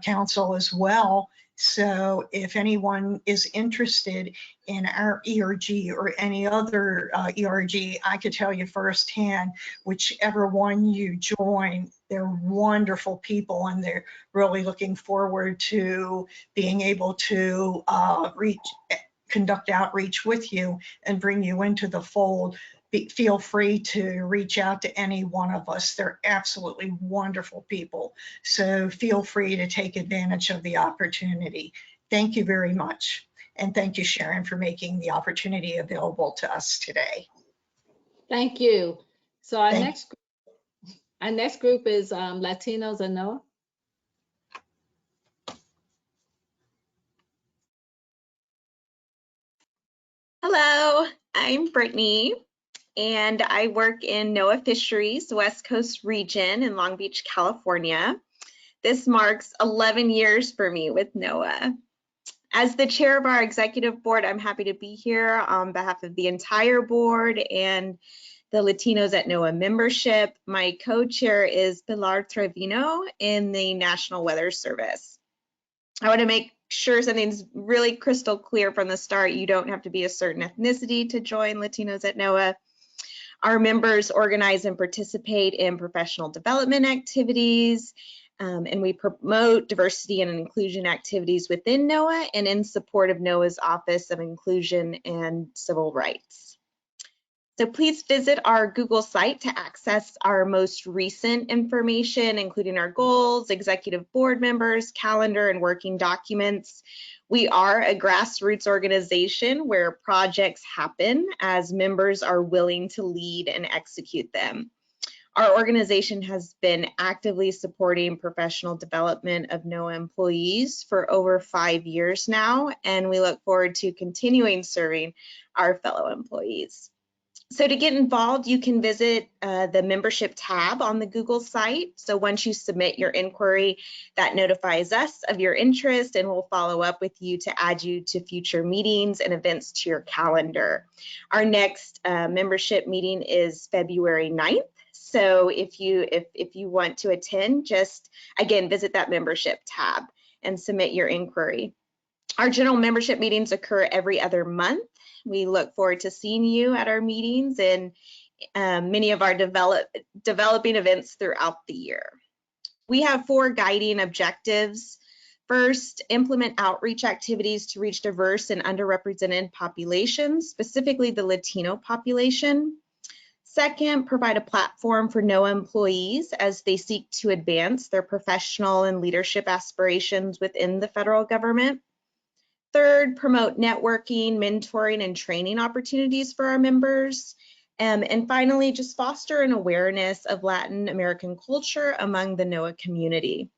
Council as well. So if anyone is interested in our ERG or any other ERG, I could tell you firsthand, whichever one you join, they're wonderful people, and they're really looking forward to being able to conduct outreach with you and bring you into the fold. Feel free to reach out to any one of us. They're absolutely wonderful people. So feel free to take advantage of the opportunity. Thank you very much. And thank you, Sharon, for making the opportunity available to us today. Thank you. So our Thank next group is Latinos NOAA. Hello, I'm Brittany, and I work in NOAA Fisheries, West Coast region in Long Beach, California. This marks 11 years for me with NOAA. As the chair of our executive board, I'm happy to be here on behalf of the entire board and the Latinos at NOAA membership. My co-chair is Pilar Trevino in the National Weather Service. I want to make sure something's really crystal clear from the start. You don't have to be a certain ethnicity to join Latinos at NOAA. Our members organize and participate in professional development activities, and we promote diversity and inclusion activities within NOAA and in support of NOAA's Office of Inclusion and Civil Rights. So please visit our Google site to access our most recent information, including our goals, executive board members, calendar, and working documents. We are a grassroots organization where projects happen as members are willing to lead and execute them. Our organization has been actively supporting professional development of NOAA employees for over 5 years now, and we look forward to continuing serving our fellow employees. So to get involved, you can visit the membership tab on the Google site. So once you submit your inquiry, that notifies us of your interest, and we'll follow up with you to add you to future meetings and events to your calendar. Our next membership meeting is February 9th. So if you want to attend, just again, visit that membership tab and submit your inquiry. Our general membership meetings occur every other month. We look forward to seeing you at our meetings and many of our developing events throughout the year. We have 4 guiding objectives. First, implement outreach activities to reach diverse and underrepresented populations, specifically the Latino population. Second, provide a platform for NOAA employees as they seek to advance their professional and leadership aspirations within the federal government. Third, promote networking, mentoring, and training opportunities for our members. And finally, just foster an awareness of Latin American culture among the NOAA community.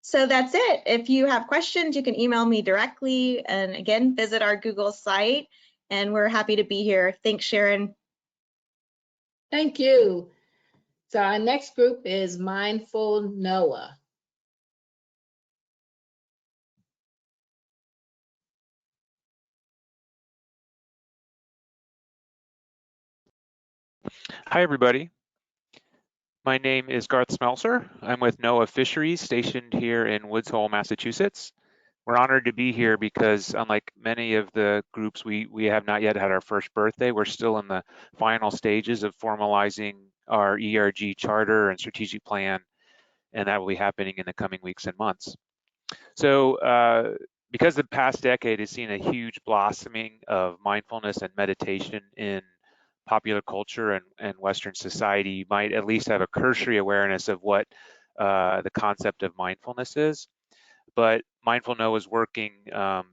So that's it. If you have questions, you can email me directly. And again, visit our Google site, and we're happy to be here. Thanks, Sharon. Thank you. So our next group is Mindful NOAA. Hi, everybody. My name is Garth Smelser. I'm with NOAA Fisheries stationed here in Woods Hole, Massachusetts. We're honored to be here because unlike many of the groups, we have not yet had our first birthday. We're still in the final stages of formalizing our ERG charter and strategic plan, and that will be happening in the coming weeks and months. So because the past decade has seen a huge blossoming of mindfulness and meditation in popular culture and Western society, you might at least have a cursory awareness of what the concept of mindfulness is. But Mindful NOAA is working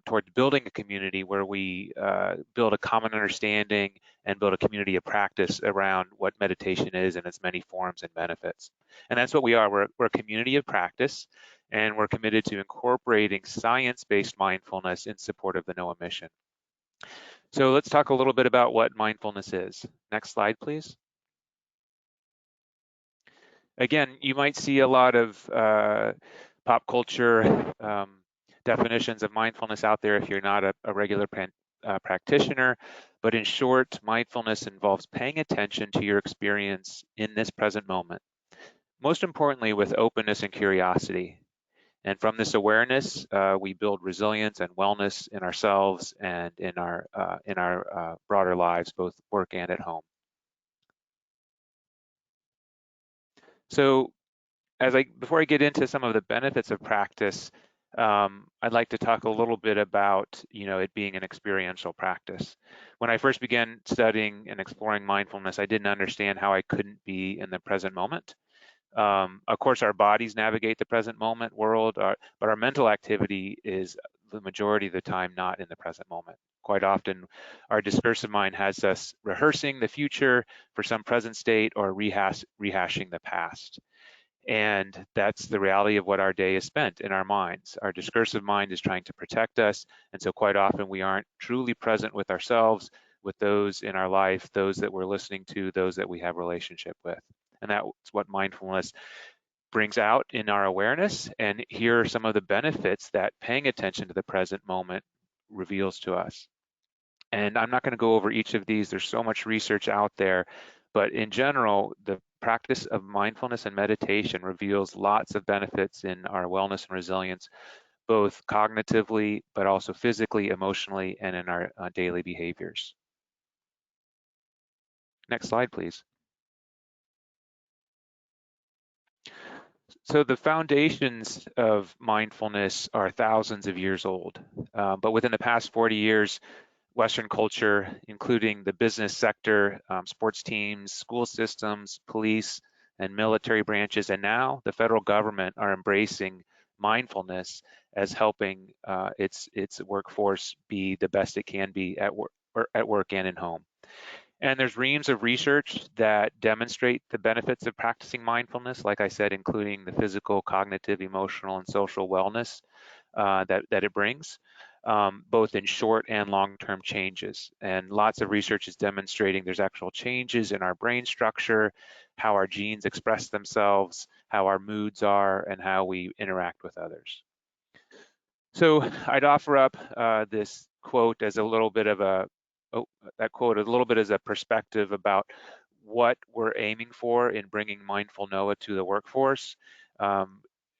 towards building a community where we build a common understanding and build a community of practice around what meditation is and its many forms and benefits. And that's what we are. We're a community of practice, and we're committed to incorporating science-based mindfulness in support of the NOAA mission. So let's talk a little bit about what mindfulness is. Next slide, please. Again, you might see a lot of pop culture definitions of mindfulness out there if you're not a regular practitioner. But in short, mindfulness involves paying attention to your experience in this present moment, most importantly with openness and curiosity. And from this awareness, we build resilience and wellness in ourselves and in our broader lives, both work and at home. So before I get into some of the benefits of practice, I'd like to talk a little bit about, it being an experiential practice. When I first began studying and exploring mindfulness, I didn't understand how I couldn't be in the present moment. Of course, our bodies navigate the present moment world, but our mental activity is the majority of the time not in the present moment. Quite often, our discursive mind has us rehearsing the future for some present state or rehashing the past. And that's the reality of what our day is spent in our minds. Our discursive mind is trying to protect us. And so quite often we aren't truly present with ourselves, with those in our life, those that we're listening to, those that we have relationship with. And that's what mindfulness brings out in our awareness. And here are some of the benefits that paying attention to the present moment reveals to us. And I'm not going to go over each of these. There's so much research out there. But in general, the practice of mindfulness and meditation reveals lots of benefits in our wellness and resilience, both cognitively, but also physically, emotionally, and in our daily behaviors. Next slide, please. So the foundations of mindfulness are thousands of years old, but within the past 40 years, Western culture, including the business sector, sports teams, school systems, police, and military branches, and now the federal government are embracing mindfulness as helping its workforce be the best it can be at work and in home. And there's reams of research that demonstrate the benefits of practicing mindfulness, like I said, including the physical, cognitive, emotional, and social wellness that it brings. Both in short and long-term changes. And lots of research is demonstrating there's actual changes in our brain structure, how our genes express themselves, how our moods are, and how we interact with others. So I'd offer up this quote as a little bit of a perspective about what we're aiming for in bringing Mindful NOAA to the workforce.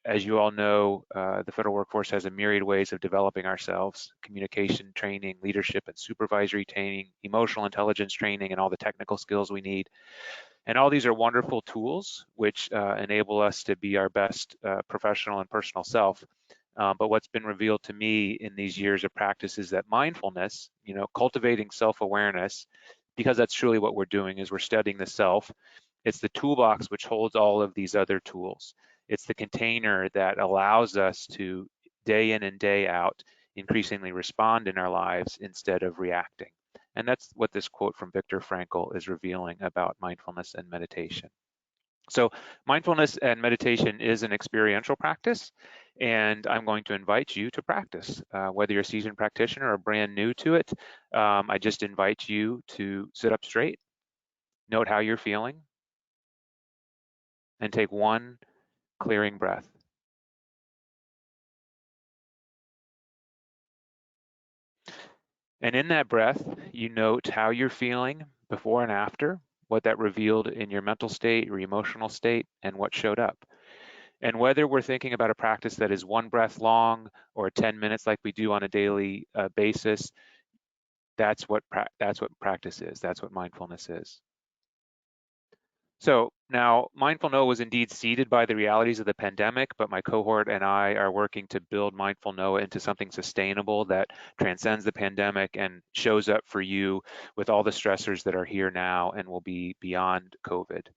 As you all know, the federal workforce has a myriad ways of developing ourselves: communication training, leadership and supervisory training, emotional intelligence training, and all the technical skills we need. And all these are wonderful tools which enable us to be our best professional and personal self. But what's been revealed to me in these years of practice is that mindfulness, cultivating self-awareness, because that's truly what we're doing, is we're studying the self. It's the toolbox which holds all of these other tools. It's the container that allows us to, day in and day out, increasingly respond in our lives instead of reacting. And that's what this quote from Viktor Frankl is revealing about mindfulness and meditation. So mindfulness and meditation is an experiential practice, and I'm going to invite you to practice. Whether you're a seasoned practitioner or brand new to it, I just invite you to sit up straight, note how you're feeling, and take one clearing breath. And in that breath, you note how you're feeling before and after, what that revealed in your mental state, your emotional state, and what showed up. And whether we're thinking about a practice that is 1 breath long or 10 minutes like we do on a daily basis, that's what practice is. That's what mindfulness is. So now Mindful NOAA was indeed seeded by the realities of the pandemic, but my cohort and I are working to build Mindful NOAA into something sustainable that transcends the pandemic and shows up for you with all the stressors that are here now and will be beyond COVID.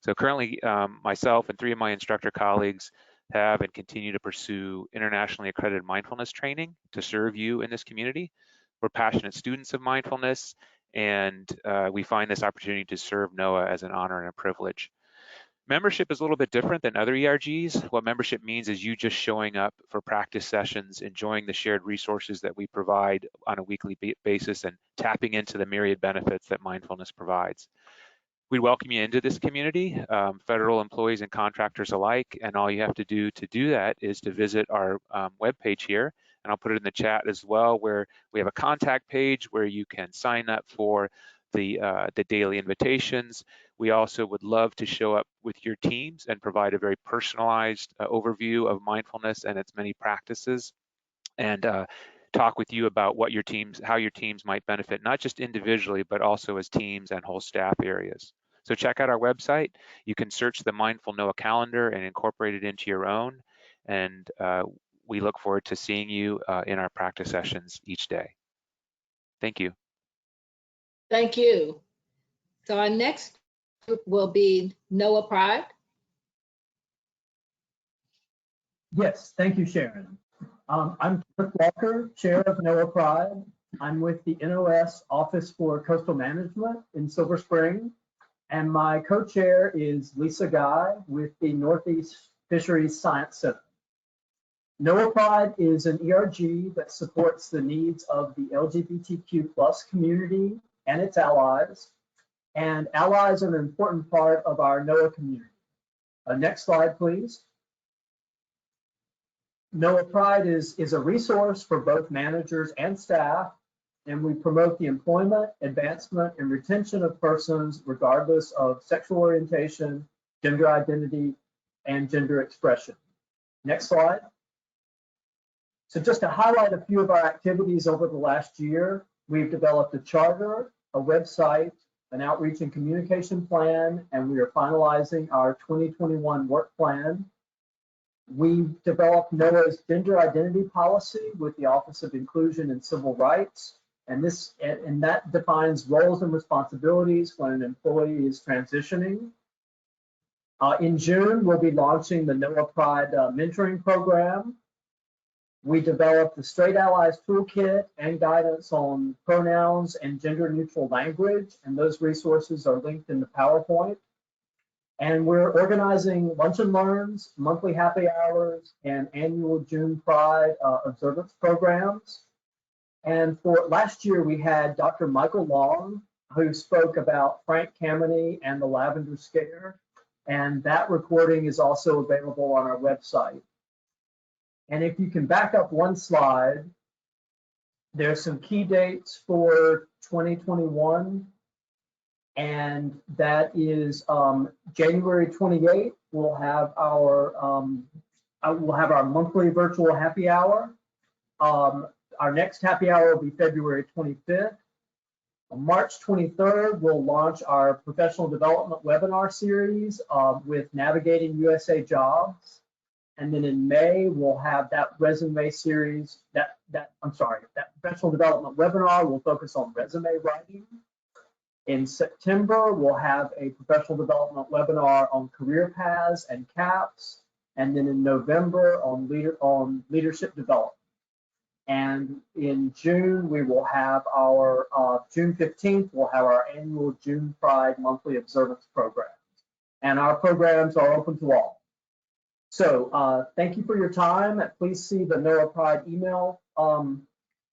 So currently, myself and 3 of my instructor colleagues have and continue to pursue internationally accredited mindfulness training to serve you in this community. We're passionate students of mindfulness, and we find this opportunity to serve NOAA as an honor and a privilege. Membership is a little bit different than other ERGs. What membership means is you just showing up for practice sessions, enjoying the shared resources that we provide on a weekly basis, and tapping into the myriad benefits that mindfulness provides. We welcome you into this community, federal employees and contractors alike, and all you have to do that is to visit our webpage here, and I'll put it in the chat as well, where we have a contact page where you can sign up for the daily invitations. We also would love to show up with your teams and provide a very personalized overview of mindfulness and its many practices, and talk with you about what how your teams might benefit, not just individually, but also as teams and whole staff areas. So check out our website. You can search the Mindful NOAA calendar and incorporate it into your own. And we look forward to seeing you in our practice sessions each day. Thank you. Thank you. So our next group will be NOAA Pride. Yes, thank you, Sharon. I'm Kenneth Walker, Chair of NOAA Pride. I'm with the NOS Office for Coastal Management in Silver Spring, and my co-chair is Lisa Guy with the Northeast Fisheries Science Center. NOAA Pride is an ERG that supports the needs of the LGBTQ+ community and its allies, and allies are an important part of our NOAA community. Next slide, please. NOAA Pride is a resource for both managers and staff, and we promote the employment, advancement, and retention of persons regardless of sexual orientation, gender identity, and gender expression. Next slide. So just to highlight a few of our activities over the last year, we've developed a charter, a website, an outreach and communication plan, and we are finalizing our 2021 work plan. We've developed NOAA's gender identity policy with the Office of Inclusion and Civil Rights, and that defines roles and responsibilities when an employee is transitioning. In June, we'll be launching the NOAA Pride mentoring program. We developed the Straight Allies Toolkit and guidance on pronouns and gender neutral language, and those resources are linked in the PowerPoint. And we're organizing lunch and learns, monthly happy hours, and annual June Pride observance programs. And for last year, we had Dr. Michael Long, who spoke about Frank Kameny and the Lavender Scare. And that recording is also available on our website. And if you can back up one slide, there's some key dates for 2021. And that is January 28th, we'll have our monthly virtual happy hour. Our next happy hour will be February 25th. On March 23rd, we'll launch our professional development webinar series with Navigating USA Jobs. And then in May, we'll have that resume series, that professional development webinar will focus on resume writing. In September, we'll have a professional development webinar on career paths and CAPS. And then in November on leadership development. And in June, we will have our, June 15th, we'll have our annual June Pride monthly observance program. And our programs are open to all. So thank you for your time. Please see the NOAA Pride email.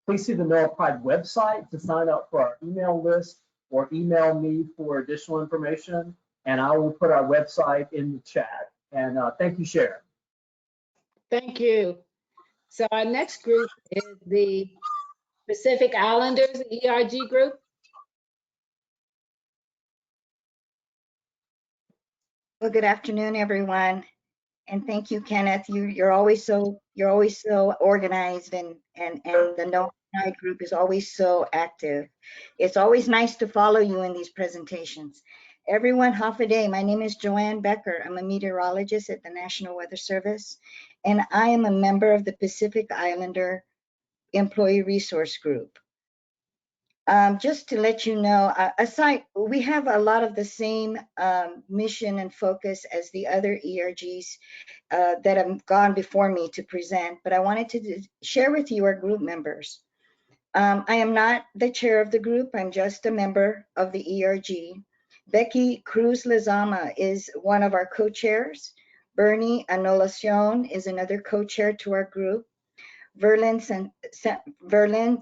Please see the NOAA Pride website to sign up for our email list or email me for additional information. And I will put our website in the chat. And thank you, Sharon. Thank you. So our next group is the Pacific Islanders ERG group. Well, good afternoon, everyone. And thank you, Kenneth. You're always so organized, and the NOAA Pride group is always so active. It's always nice to follow you in these presentations. Everyone, half a day. My name is Joanne Becker. I'm a meteorologist at the National Weather Service, and I am a member of the Pacific Islander Employee Resource Group. Just to let you know, we have a lot of the same mission and focus as the other ERGs that have gone before me to present, but I wanted to share with you our group members. I am not the chair of the group, I'm just a member of the ERG. Becky Cruz Lezama is one of our co-chairs. Bernie Anolacion is another co-chair to our group. Verlin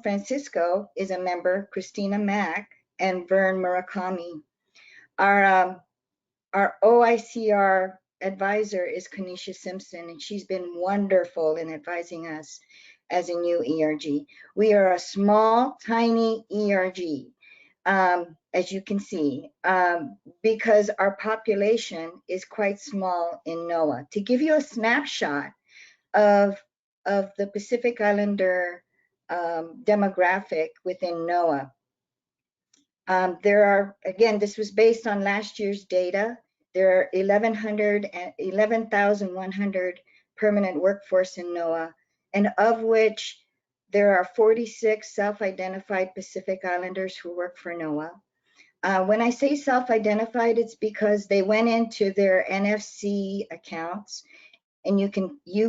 Francisco is a member, Christina Mack, and Vern Murakami. Our OICR advisor is Kanisha Simpson, and she's been wonderful in advising us as a new ERG. We are a small, tiny ERG, as you can see, because our population is quite small in NOAA. To give you a snapshot of the Pacific Islander demographic within NOAA. There are, again, this was based on last year's data. There are 11,100 permanent workforce in NOAA, and of which there are 46 self-identified Pacific Islanders who work for NOAA. When I say self-identified, it's because they went into their NFC accounts, and you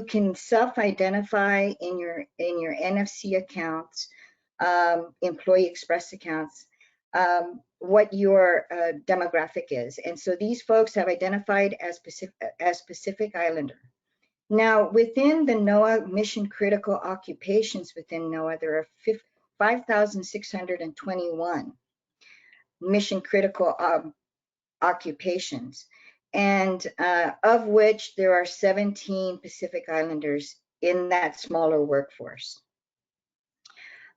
can self-identify in your NFC accounts, Employee Express accounts, what your demographic is. And so these folks have identified as Pacific Islander. Now, within the NOAA mission critical occupations within NOAA, there are 5,621 mission critical occupations, and of which there are 17 Pacific Islanders in that smaller workforce.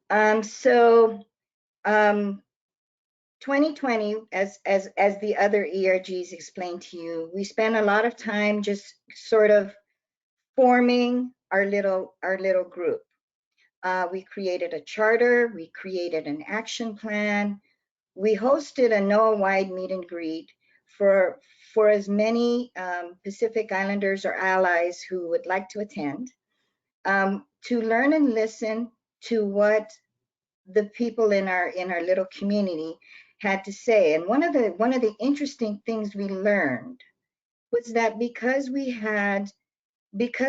2020, as the other ERGs explained to you, we spent a lot of time just sort of forming our little group. We created a charter, we created an action plan, we hosted a NOAA-wide meet and greet for as many Pacific Islanders or allies who would like to attend, to learn and listen to what the people in our little community had to say. And one of the interesting things we learned was that because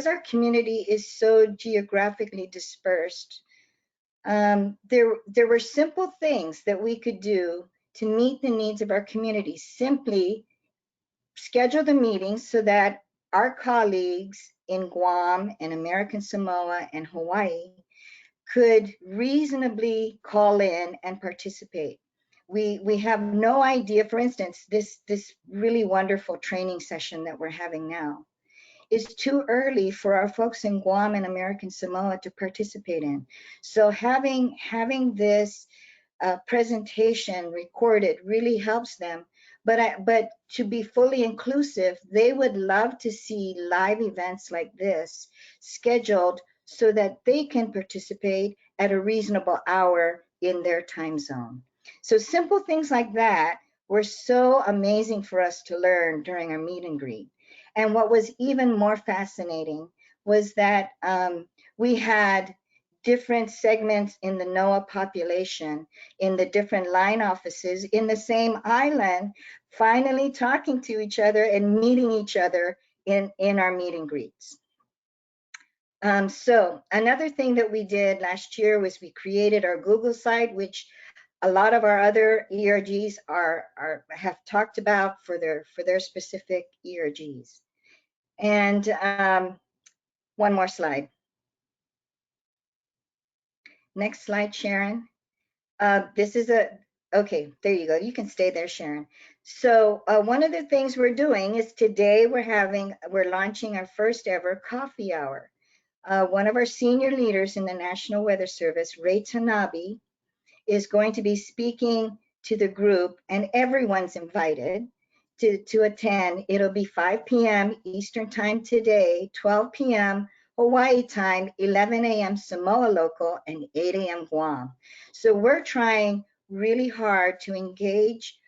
our community is so geographically dispersed, there were simple things that we could do to meet the needs of our community. Simply schedule the meetings so that our colleagues in Guam and American Samoa and Hawaii could reasonably call in and participate. We have no idea, for instance, this really wonderful training session that we're having now is too early for our folks in Guam and American Samoa to participate in. So having this presentation recorded really helps them. But to be fully inclusive, they would love to see live events like this scheduled so that they can participate at a reasonable hour in their time zone. So simple things like that were so amazing for us to learn during our meet and greet. And what was even more fascinating was that we had different segments in the NOAA population, in the different line offices in the same island, finally talking to each other and meeting each other in our meet and greets. So another thing that we did last year was we created our Google site, which a lot of our other ERGs have talked about for their specific ERGs. And one more slide. Next slide, Sharon. This is okay, there you go. You can stay there, Sharon. So one of the things we're doing is today we're launching our first ever coffee hour. One of our senior leaders in the National Weather Service, Ray Tanabe, is going to be speaking to the group, and everyone's invited. to attend. It'll be 5 p.m. Eastern Time today, 12 p.m. Hawaii time, 11 a.m. Samoa local, and 8 a.m. Guam. So we're trying really hard to engage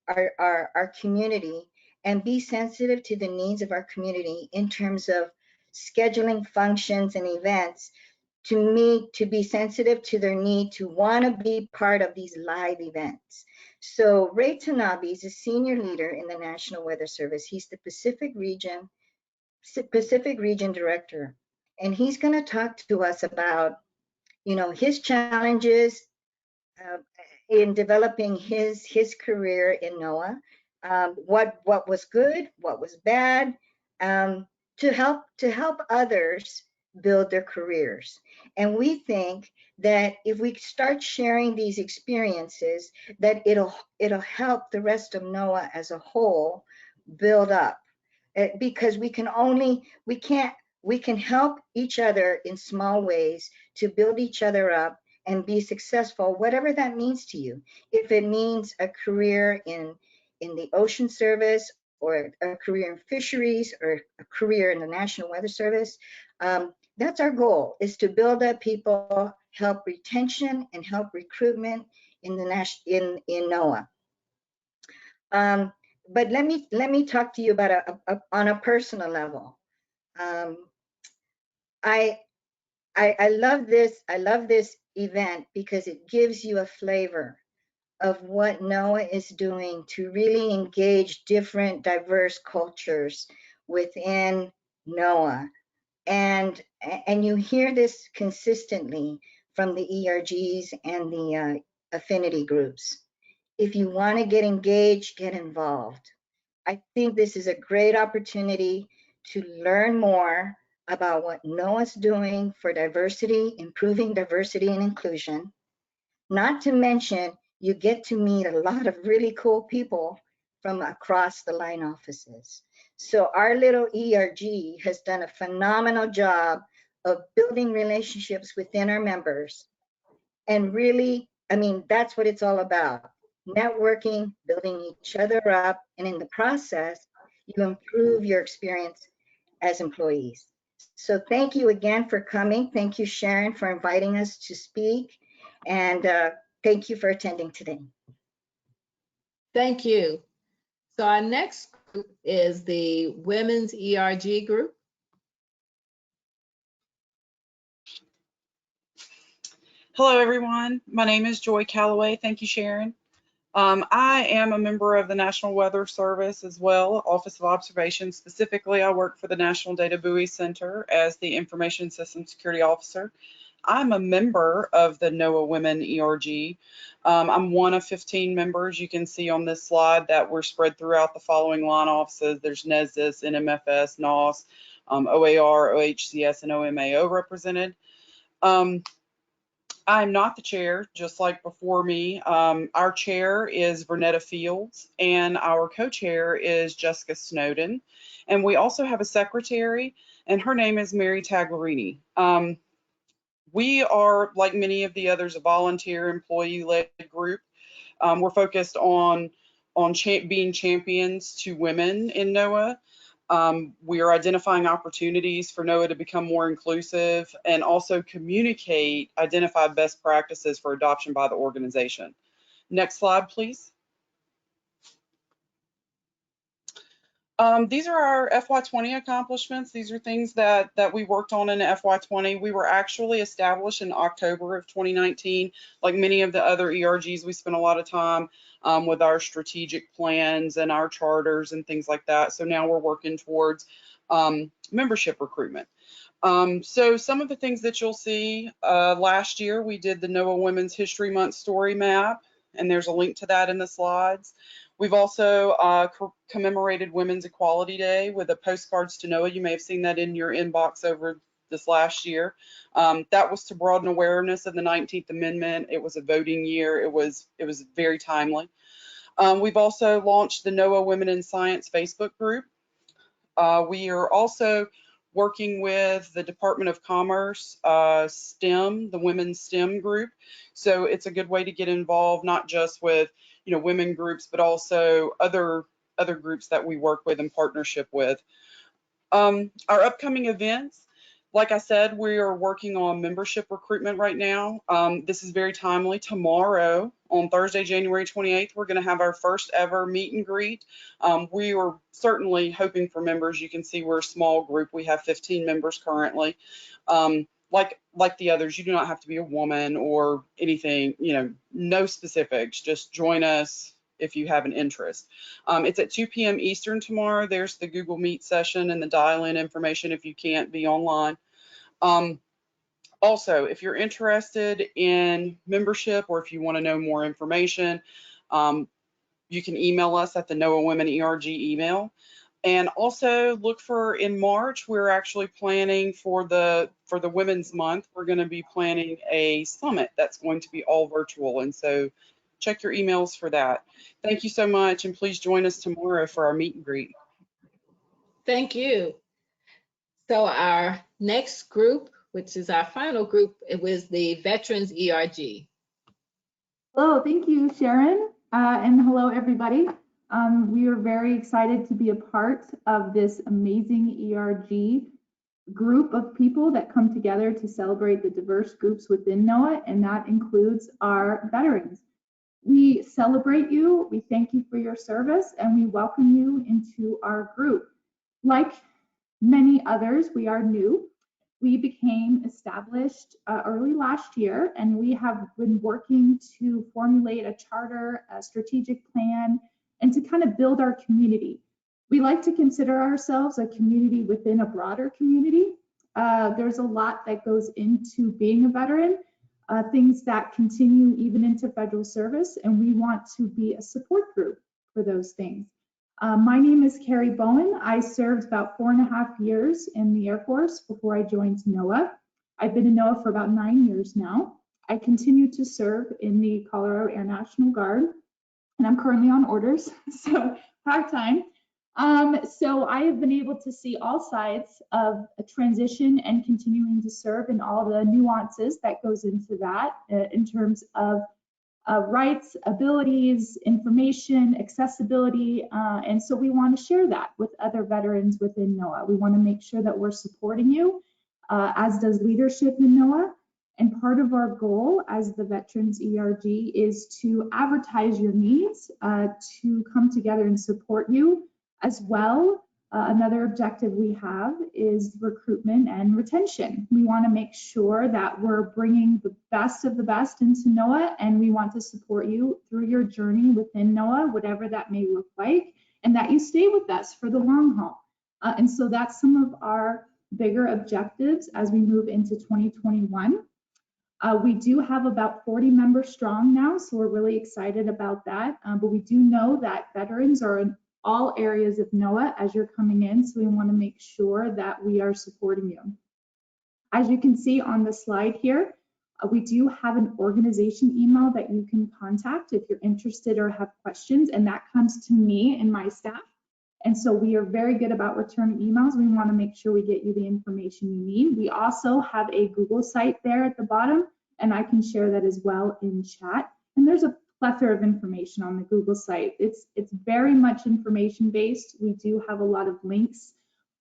our community and be sensitive to the needs of our community in terms of scheduling functions and events to be sensitive to their need to want to be part of these live events. So Ray Tanabe is a senior leader in the National Weather Service. He's the Pacific Region Director. And he's going to talk to us about, his challenges in developing his career in NOAA, what was good, what was bad, to help others build their careers. And we think that if we start sharing these experiences, that it'll help the rest of NOAA as a whole build up, because we can help each other in small ways to build each other up and be successful, whatever that means to you. If it means a career in the ocean service, or a career in fisheries, or a career in the National Weather Service, that's our goal, is to build up people, help retention and help recruitment in NOAA. But let me talk to you about on a personal level. I love this event because it gives you a flavor of what NOAA is doing to really engage different diverse cultures within NOAA. And you hear this consistently from the ERGs and the affinity groups. If you want to get engaged, get involved. I think this is a great opportunity to learn more about what NOAA's doing for diversity, improving diversity and inclusion. Not to mention, you get to meet a lot of really cool people from across the line offices. So our little ERG has done a phenomenal job of building relationships within our members. And really, that's what it's all about. Networking, building each other up, and in the process, you improve your experience as employees. So thank you again for coming. Thank you, Sharon, for inviting us to speak. And thank you for attending today. Thank you. So our next group is the Women's ERG group. Hello, everyone. My name is Joy Calloway. Thank you, Sharon. I am a member of the National Weather Service as well, Office of Observation. Specifically, I work for the National Data Buoy Center as the Information System Security Officer. I'm a member of the NOAA Women ERG. I'm one of 15 members you can see on this slide that were spread throughout the following line offices. There's NESDIS, NMFS, NOS, OAR, OHCS, and OMAO represented. I'm not the chair, just like before me. Our chair is Vernetta Fields, and our co-chair is Jessica Snowden. And we also have a secretary, and her name is Mary Taglerini. We are, like many of the others, a volunteer employee-led group. We're focused on being champions to women in NOAA. We are identifying opportunities for NOAA to become more inclusive and also identify best practices for adoption by the organization. Next slide, please. These are our FY20 accomplishments. These are things that we worked on in FY20. We were actually established in October of 2019. Like many of the other ERGs, we spent a lot of time with our strategic plans and our charters and things like that. So now we're working towards membership recruitment. So some of the things that you'll see, last year we did the NOAA Women's History Month story map, and there's a link to that in the slides. We've also commemorated Women's Equality Day with a postcards to NOAA. You may have seen that in your inbox over this last year. That was to broaden awareness of the 19th Amendment. It was a voting year. It was very timely. We've also launched the NOAA Women in Science Facebook group. We are also working with the Department of Commerce, STEM, the Women's STEM group. So it's a good way to get involved, not just with women groups, but also other other groups that we work with in partnership with. Our upcoming events, like I said, we are working on membership recruitment right now. This is very timely. Tomorrow, on Thursday, January 28th, we're going to have our first ever meet and greet. We are certainly hoping for members. You can see we're a small group. We have 15 members currently. Like the others, you do not have to be a woman or anything, no specifics. Just join us if you have an interest. It's at 2 p.m. Eastern tomorrow. There's the Google Meet session and the dial-in information if you can't be online. Also, if you're interested in membership or if you want to know more information, you can email us at the NOAA Women ERG email. And also look for, in March, we're actually planning for the Women's Month, we're going to be planning a summit that's going to be all virtual. And so check your emails for that. Thank you so much, and please join us tomorrow for our meet and greet. Thank you. So our next group, which is our final group, it was the Veterans ERG. Hello, thank you, Sharon, and hello, everybody. We are very excited to be a part of this amazing ERG group of people that come together to celebrate the diverse groups within NOAA, and that includes our veterans. We celebrate you, we thank you for your service, and we welcome you into our group. Like many others, we are new. We became established early last year, and we have been working to formulate a charter, a strategic plan, and to kind of build our community. We like to consider ourselves a community within a broader community. There's a lot that goes into being a veteran, things that continue even into federal service, and we want to be a support group for those things. My name is Carrie Bowen. I served about 4.5 years in the Air Force before I joined NOAA. I've been in NOAA for about 9 years now. I continue to serve in the Colorado Air National Guard, and I'm currently on orders, so part-time. So I have been able to see all sides of a transition and continuing to serve and all the nuances that goes into that in terms of rights, abilities, information, accessibility, and so we want to share that with other veterans within NOAA. We want to make sure that we're supporting you, as does leadership in NOAA. And part of our goal as the Veterans ERG is to advertise your needs, to come together and support you as well. Another objective we have is recruitment and retention. We want to make sure that we're bringing the best of the best into NOAA, and we want to support you through your journey within NOAA, whatever that may look like, and that you stay with us for the long haul. And so that's some of our bigger objectives as we move into 2021. We do have about 40 members strong now, so we're really excited about that. But we do know that veterans are in all areas of NOAA as you're coming in, so we want to make sure that we are supporting you. As you can see on the slide here, we do have an organization email that you can contact if you're interested or have questions, and that comes to me and my staff. And so we are very good about returning emails. We want to make sure we get you the information you need. We also have a Google site there at the bottom, and I can share that as well in chat. And there's a plethora of information on the Google site. It's very much information based. We do have a lot of links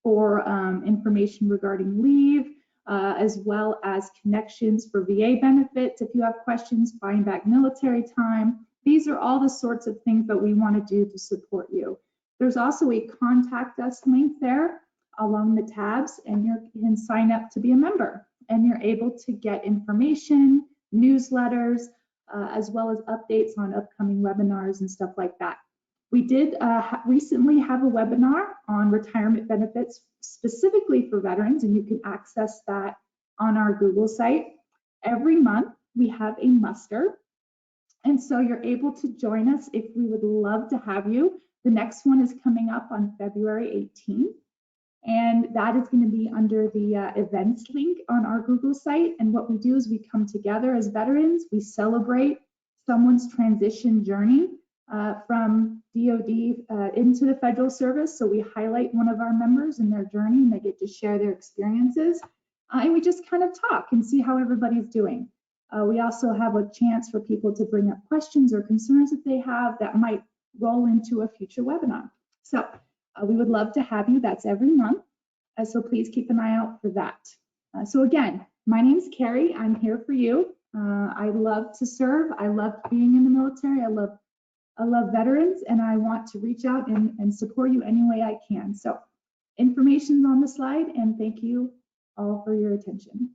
for information regarding leave, as well as connections for VA benefits. If you have questions, buying back military time, these are all the sorts of things that we want to do to support you. There's also a contact us link there along the tabs, and you can sign up to be a member, and you're able to get information, newsletters, as well as updates on upcoming webinars and stuff like that. We did recently have a webinar on retirement benefits specifically for veterans, and you can access that on our Google site. Every month we have a muster, and so you're able to join us if we would love to have you. The next one is coming up on February 18th, and that is going to be under the events link on our Google site. And what we do is we come together as veterans, we celebrate someone's transition journey from DoD into the federal service. So we highlight one of our members and their journey, and they get to share their experiences. And we just kind of talk and see how everybody's doing. We also have a chance for people to bring up questions or concerns that they have that might roll into a future webinar. So we would love to have you. That's every month. So please keep an eye out for that. So again, my name's Carrie. I'm here for you. I love to serve. I love being in the military. I love veterans, and I want to reach out and support you any way I can. So information's on the slide, and thank you all for your attention.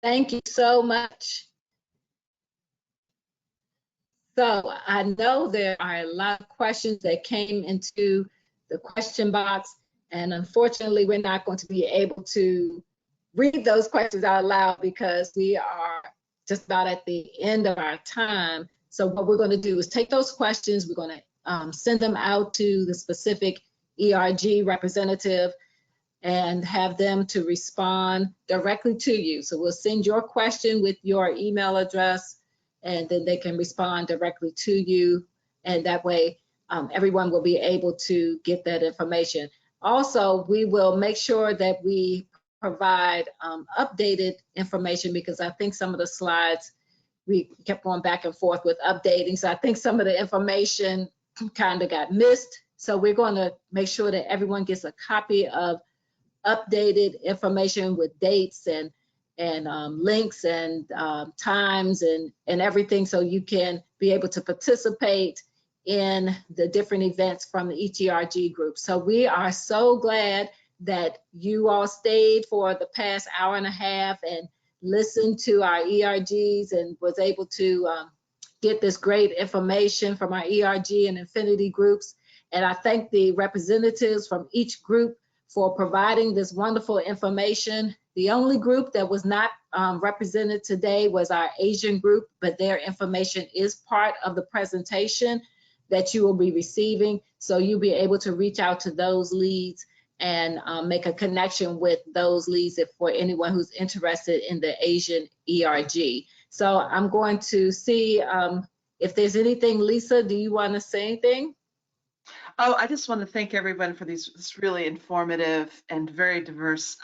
Thank you so much. So I know there are a lot of questions that came into the question box, and unfortunately, we're not going to be able to read those questions out loud because we are just about at the end of our time. So what we're going to do is take those questions, we're going to send them out to the specific ERG representative and have them to respond directly to you. So we'll send your question with your email address, and then they can respond directly to you. And that way, everyone will be able to get that information. Also, we will make sure that we provide updated information, because I think some of the slides, we kept going back and forth with updating. So I think some of the information kind of got missed. So we're going to make sure that everyone gets a copy of updated information with dates and links and times and everything, so you can be able to participate in the different events from each ERG group. So we are so glad that you all stayed for the past hour and a half and listened to our ERGs and was able to get this great information from our ERG and Affinity groups. And I thank the representatives from each group for providing this wonderful information. The only group that was not represented today was our Asian group, but their information is part of the presentation that you will be receiving. So you'll be able to reach out to those leads and make a connection with those leads for anyone who's interested in the Asian ERG. So I'm going to see if there's anything. Lisa, do you want to say anything? Oh, I just want to thank everyone for this really informative and very diverse,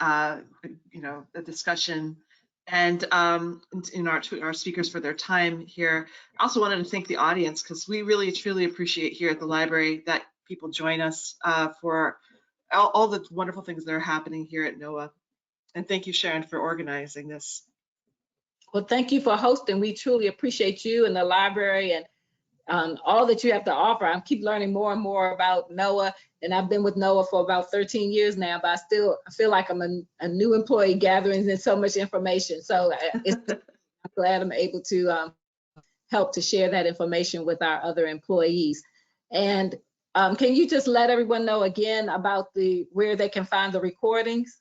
discussion, and our speakers for their time here. I also wanted to thank the audience, because we really truly appreciate here at the library that people join us for all the wonderful things that are happening here at NOAA. And thank you, Sharon, for organizing this. Well, thank you for hosting. We truly appreciate you and the library and all that you have to offer. I keep learning more and more about NOAA, and I've been with NOAA for about 13 years now, but I feel like I'm a new employee gathering in so much information. So I'm glad I'm able to help to share that information with our other employees. And can you just let everyone know again about where they can find the recordings?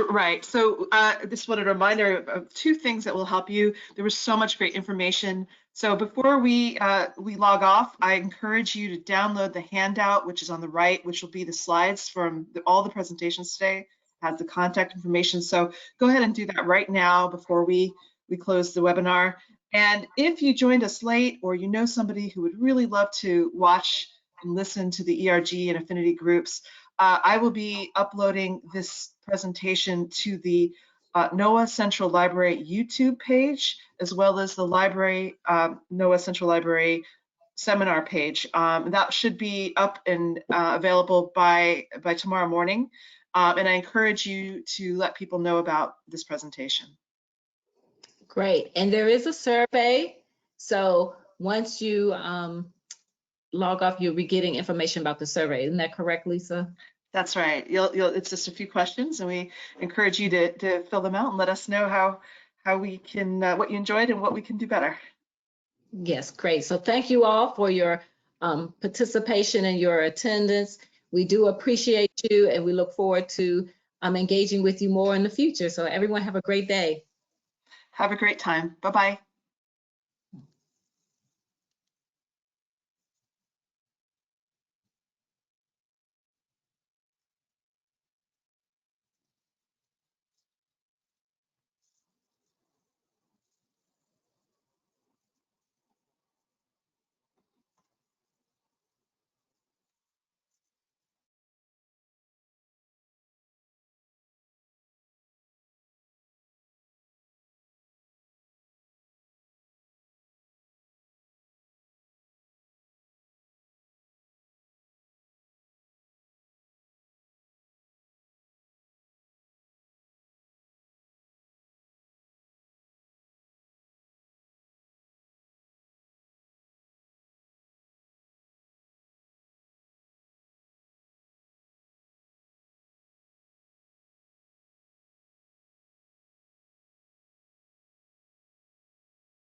Right. So just wanted a reminder of two things that will help you. There was so much great information. So before we log off, I encourage you to download the handout, which is on the right, which will be the slides from all the presentations today, has the contact information. So go ahead and do that right now before we close the webinar. And if you joined us late, or you know somebody who would really love to watch and listen to the ERG and Affinity groups, I will be uploading this presentation to the NOAA Central Library YouTube page, as well as the library NOAA Central Library seminar page. That should be up and available by tomorrow morning. And I encourage you to let people know about this presentation. Great. And there is a survey. So once you log off, you'll be getting information about the survey. Isn't that correct, Lisa? That's right. It's just a few questions, and we encourage you to fill them out and let us know how we can, what you enjoyed and what we can do better. Yes, great. So thank you all for your participation and your attendance. We do appreciate you, and we look forward to engaging with you more in the future. So everyone have a great day. Have a great time. Bye-bye.